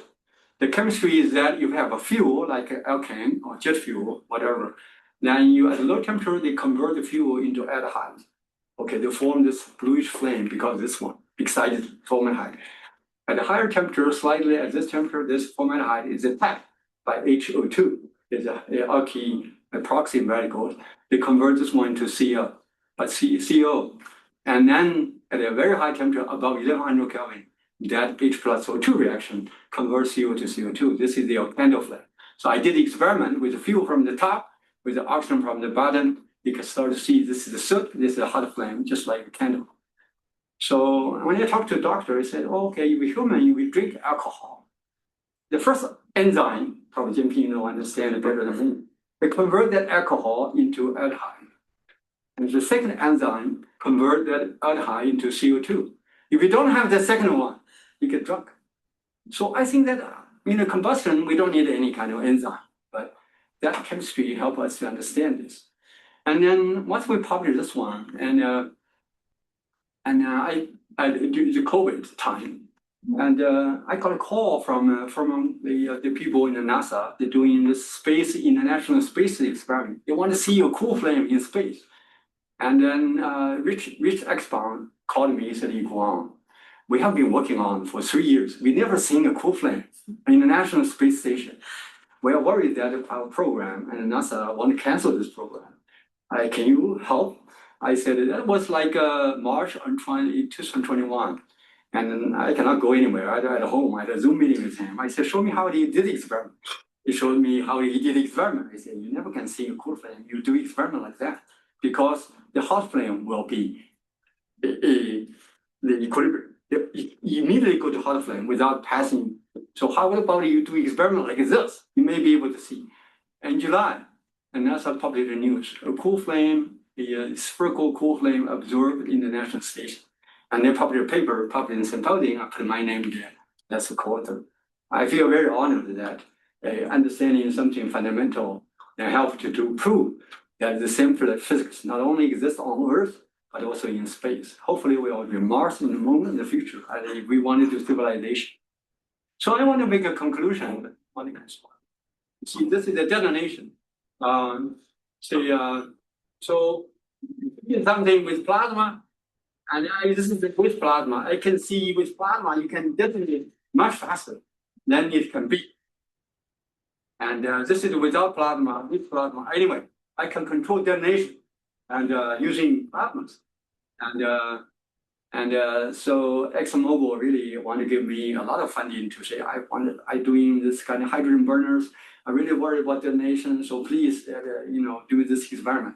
The chemistry is that you have a fuel like alkane or jet fuel, whatever. Then you at low temperature, they convert the fuel into aldehyde. Okay, they form this bluish flame because this one, excited formaldehyde. At a higher temperature, slightly at this temperature, this formaldehyde is attacked by HO2. is a key a proxy radical. They convert this one to CO, and then at a very high temperature, above 1100 Kelvin, that H plus O2 reaction converts CO to CO2. This is the candle flame. So I did the experiment with the fuel from the top, with the oxygen from the bottom. You can start to see this is the soot, this is a hot flame, just like a candle. So when I talked to a doctor, he said, oh, okay, we human, we drink alcohol. The first enzyme, probably JP will understand it better than me, they convert that alcohol into aldehyde. And the second enzyme convert that aldehyde into CO2. If you don't have the second one, you get drunk. So I think that in a combustion, we don't need any kind of enzyme, but that chemistry help us to understand this. And then once we published this one, and I do the COVID time, and I got a call from the people in the NASA. They're doing this space international space experiment. They want to see a cool flame in space. And then Rich Expound called me and said, Yiguang, we have been working on for 3 years. We never seen a cool flame in the International Space Station. We are worried that our program and NASA want to cancel this program. Can you help? I said, that was like March 2021. And then I cannot go anywhere. I at home. I had a Zoom meeting with him. I said, show me how he did the experiment. He showed me how he did the experiment. I said, you never can see a cool flame. You do experiment like that. Because the hot flame will be the equilibrium. You immediately go to hot flame without passing. So how about you do experiment like this? You may be able to see. In July, and NASA published the news, a cool flame, the spherical cool flame observed in the National Station. And they published a paper, published in Symposium, I put my name there. That's the co-author. I feel very honored that understanding something fundamental and help to prove that the same physics not only exists on Earth, but also in space. Hopefully we will be Mars in the moon in the future. We want to do civilization. So I want to make a conclusion. See, this is a detonation. So something with plasma, and this is with plasma. I can see with plasma, you can detonate much faster than it can be. And this is without plasma, with plasma. Anyway, I can control detonation and using plasmas. And so ExxonMobil really want to give me a lot of funding to say, I doing this kind of hydrogen burners. I really worry about detonation, so please, do this experiment.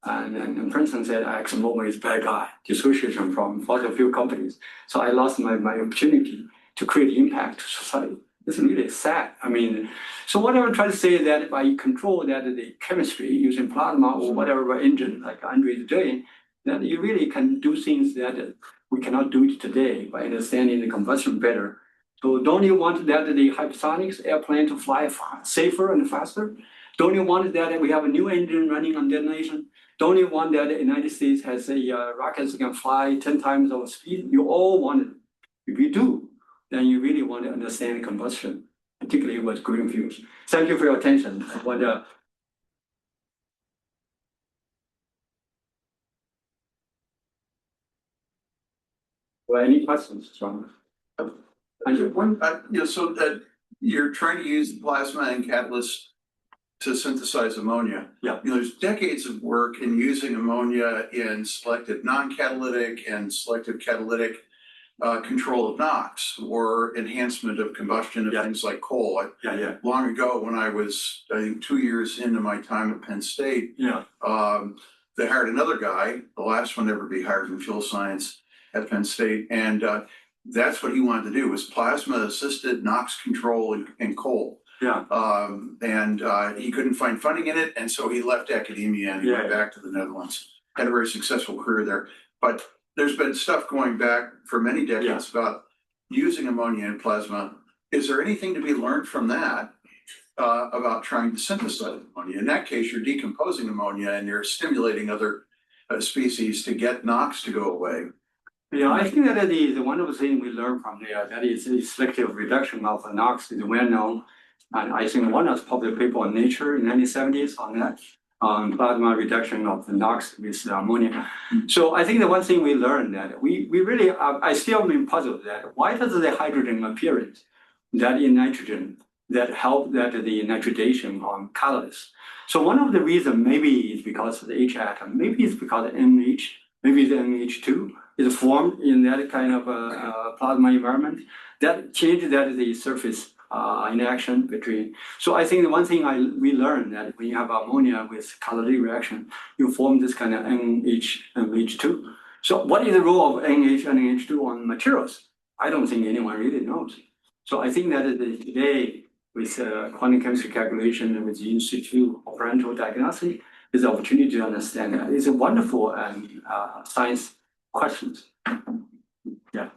And Princeton said, ExxonMobil is a bad guy, dissociation from fossil fuel companies. So I lost my opportunity to create impact to society. It's really sad. I mean, so what I'm trying to say is that if I control that the chemistry using plasma or whatever engine like Andre is doing, then you really can do things that we cannot do it today by understanding the combustion better. So don't you want that the hypersonics airplane to fly safer and faster? Don't you want that we have a new engine running on detonation? Don't you want that the United States has a rockets that can fly 10 times our speed? You all want it. If you do, then you really want to understand combustion, particularly with green fuels. Thank you for your attention. I want to any questions from So that you're trying to use plasma and catalyst to synthesize ammonia. Yeah. There's decades of work in using ammonia in selective non-catalytic and selective catalytic control of NOx or enhancement of combustion of things like coal. Long ago, when I was, I think, 2 years into my time at Penn State, they hired another guy, the last one to ever be hired in fuel science at Penn State, and that's what he wanted to do, was plasma-assisted NOx control in coal. And he couldn't find funding in it, and so he left academia and he went back to the Netherlands. Had a very successful career there. But there's been stuff going back for many decades about using ammonia in plasma. Is there anything to be learned from that about trying to synthesize ammonia? In that case, you're decomposing ammonia and you're stimulating other species to get NOx to go away. Yeah, I think that the one of the things we learned from there, that is the selective reduction of NOx is well known. And I think one of the published paper on Nature in the 1970s on that, plasma reduction of the NOx with ammonia. So I think the one thing we learned that we really, I still am puzzled that why does the hydrogen appearance that in nitrogen that help that the nitridation on catalyst. So one of the reasons maybe is because of the H atom, maybe it's because of NH, maybe the NH2 is formed in that kind of plasma environment that changes that the surface interaction between. So I think the one thing we learned that when you have ammonia with catalytic reaction, you form this kind of NH and NH2. So what is the role of NH and NH2 on materials? I don't think anyone really knows. So I think that today with quantum chemistry calculation and with the Institute of Parental Diagnostics, is an opportunity to understand that. It's a wonderful science questions. Yeah.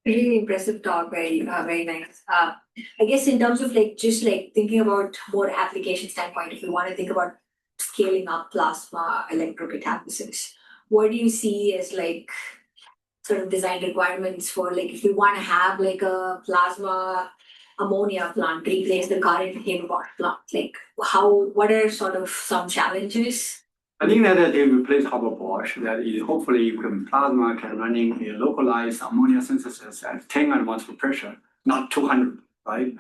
Really impressive talk, very nice. I guess in terms of like just like thinking about more application standpoint, if you want to think about scaling up plasma electrocatalysis, what do you see as like sort of design requirements for like if we want to have like a plasma ammonia plant replace the current Haber plant? Like what are sort of some challenges? I think that they replace Haber-Bosch, that is hopefully plasma can running a localized ammonia synthesis at 10 atmospheres per pressure, not 200, right?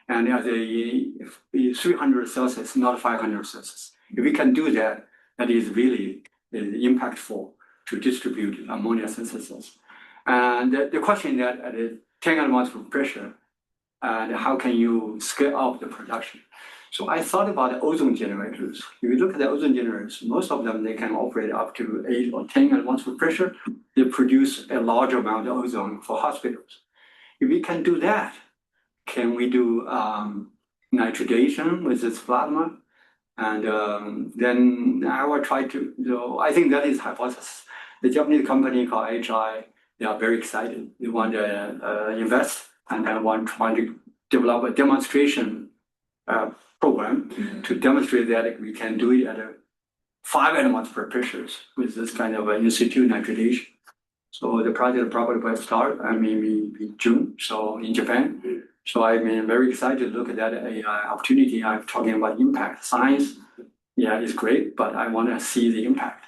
And at a 300 Celsius, not 500 Celsius. If we can do that, that is really impactful to distribute ammonia synthesis. And the question that at a 10 atmospheres per pressure, and how can you scale up the production? So I thought about the ozone generators. If you look at the ozone generators, most of them, they can operate up to 8 or 10 atmospheres pressure. They produce a large amount of ozone for hospitals. If we can do that, can we do nitridation with this plasma? And then I will try to, I think that is hypothesis. The Japanese company called HI, they are very excited. They want to invest and they want to develop a demonstration program to demonstrate that we can do it at 5 atmospheres per pressure with this kind of in situ nitridation. So the project probably will start, maybe June, so in Japan. So I'm very excited to look at that opportunity. I'm talking about impact. Science, yeah, is great, but I want to see the impact.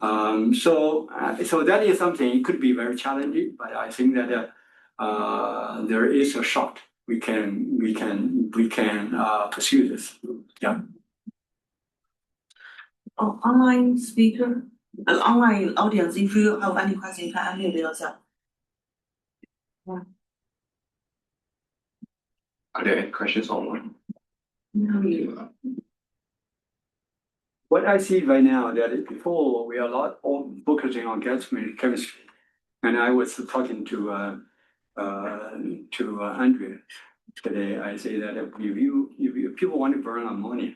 So that is something, it could be very challenging, but I think that there is a shot. We can pursue this. Yeah. Online speaker, online audience, if you have any question, you can unmute yourself. Are there any questions online? What I see right now that before we are a lot focusing on gas chemistry, and I was talking to Andrea today. I say that if people want to burn ammonia,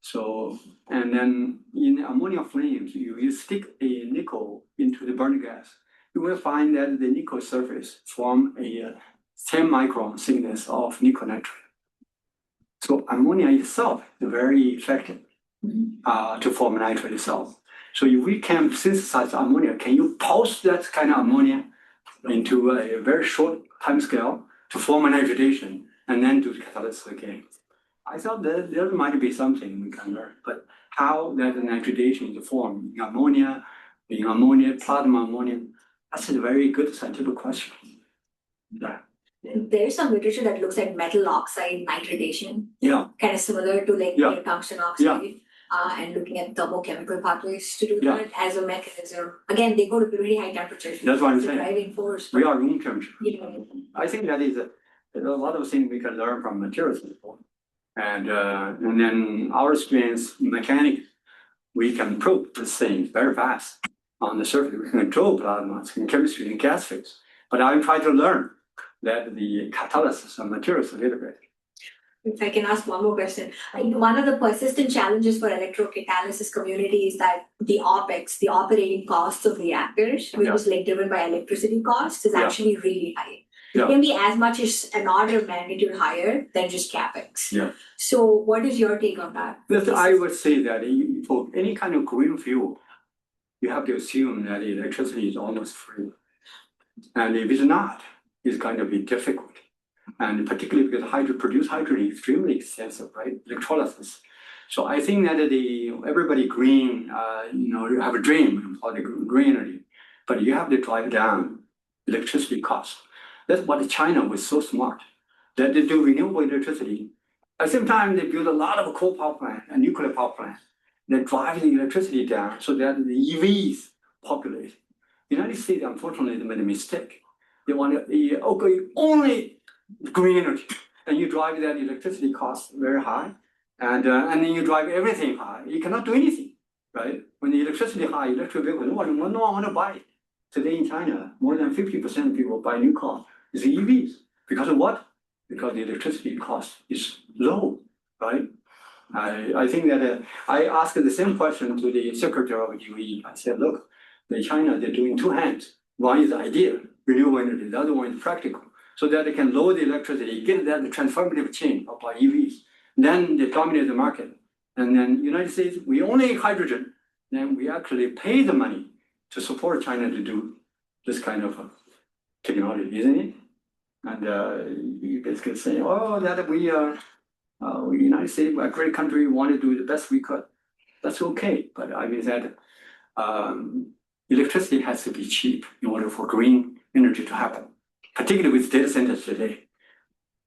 so and then in ammonia flames, you stick a nickel into the burning gas, you will find that the nickel surface form a 10 micron thickness of nickel nitrate. So ammonia itself is very effective to form nitrate itself. So if we can synthesize ammonia, can you pulse that kind of ammonia into a very short time scale to form a nitridation and then do the catalysis again? I thought that there might be something we can learn, but how that nitridation is formed in ammonia, plasma ammonia, that's a very good scientific question. Yeah. There's some literature that looks at metal oxide nitridation. Yeah. Kind of similar to like Yeah. tungsten oxide. Yeah. And looking at thermochemical pathways to do Yeah. that as a mechanism. Again, they go to very high temperatures. That's what I'm It's a saying. driving force. We are room temperature. You know, I think that is a lot of things we can learn from materials before. And then our experience in mechanics, we can probe this thing very fast on the surface. We can control plasmas in chemistry and gas phase. But I'm trying to learn that the catalysis of materials a little bit. if I can ask one more question. I think one of the persistent challenges for electrocatalysis community is that the OPEX, the operating costs of reactors, which is like driven by electricity costs, is actually really high. It can be as much as an order of magnitude higher than just CapEx. Yeah. So what is your take on that? I would say that for any kind of green fuel, you have to assume that electricity is almost free. And if it's not, it's going to be difficult. And particularly because produced hydrogen is extremely expensive, right? Electrolysis. So I think that everybody green, you have a dream for the green energy, but you have to drive down electricity costs. That's what China was so smart, that they do renewable electricity. At the same time, they build a lot of coal power plant and nuclear power plants. They drive the electricity down so that the EVs populate. United States, unfortunately, they made a mistake. They want only green energy, and you drive that electricity cost very high, and then you drive everything high. You cannot do anything, right? When the electricity high, electric vehicle, no one want to buy it. Today in China, more than 50% of people buy new cars is EVs. Because of what? Because the electricity cost is low, right? I think that I asked the same question to the secretary of UE. I said, look, in China, they're doing two hands. One is idea, renewable energy. The other one is practical, so that they can lower the electricity, get that transformative change of our EVs. Then they dominate the market. And then United States, we only hydrogen. Then we actually pay the money to support China to do this kind of technology, isn't it? And you basically say, oh, that we United States, we're a great country, we want to do the best we could. That's okay, but I mean that electricity has to be cheap in order for green energy to happen, particularly with data centers today.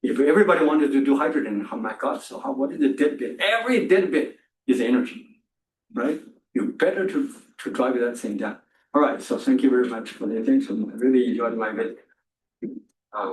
If everybody wanted to do hydrogen, oh my God, so what is the dead bit? Every dead bit is energy, right? You better to drive that thing down. All right, so thank you very much for the attention. I really enjoyed my visit.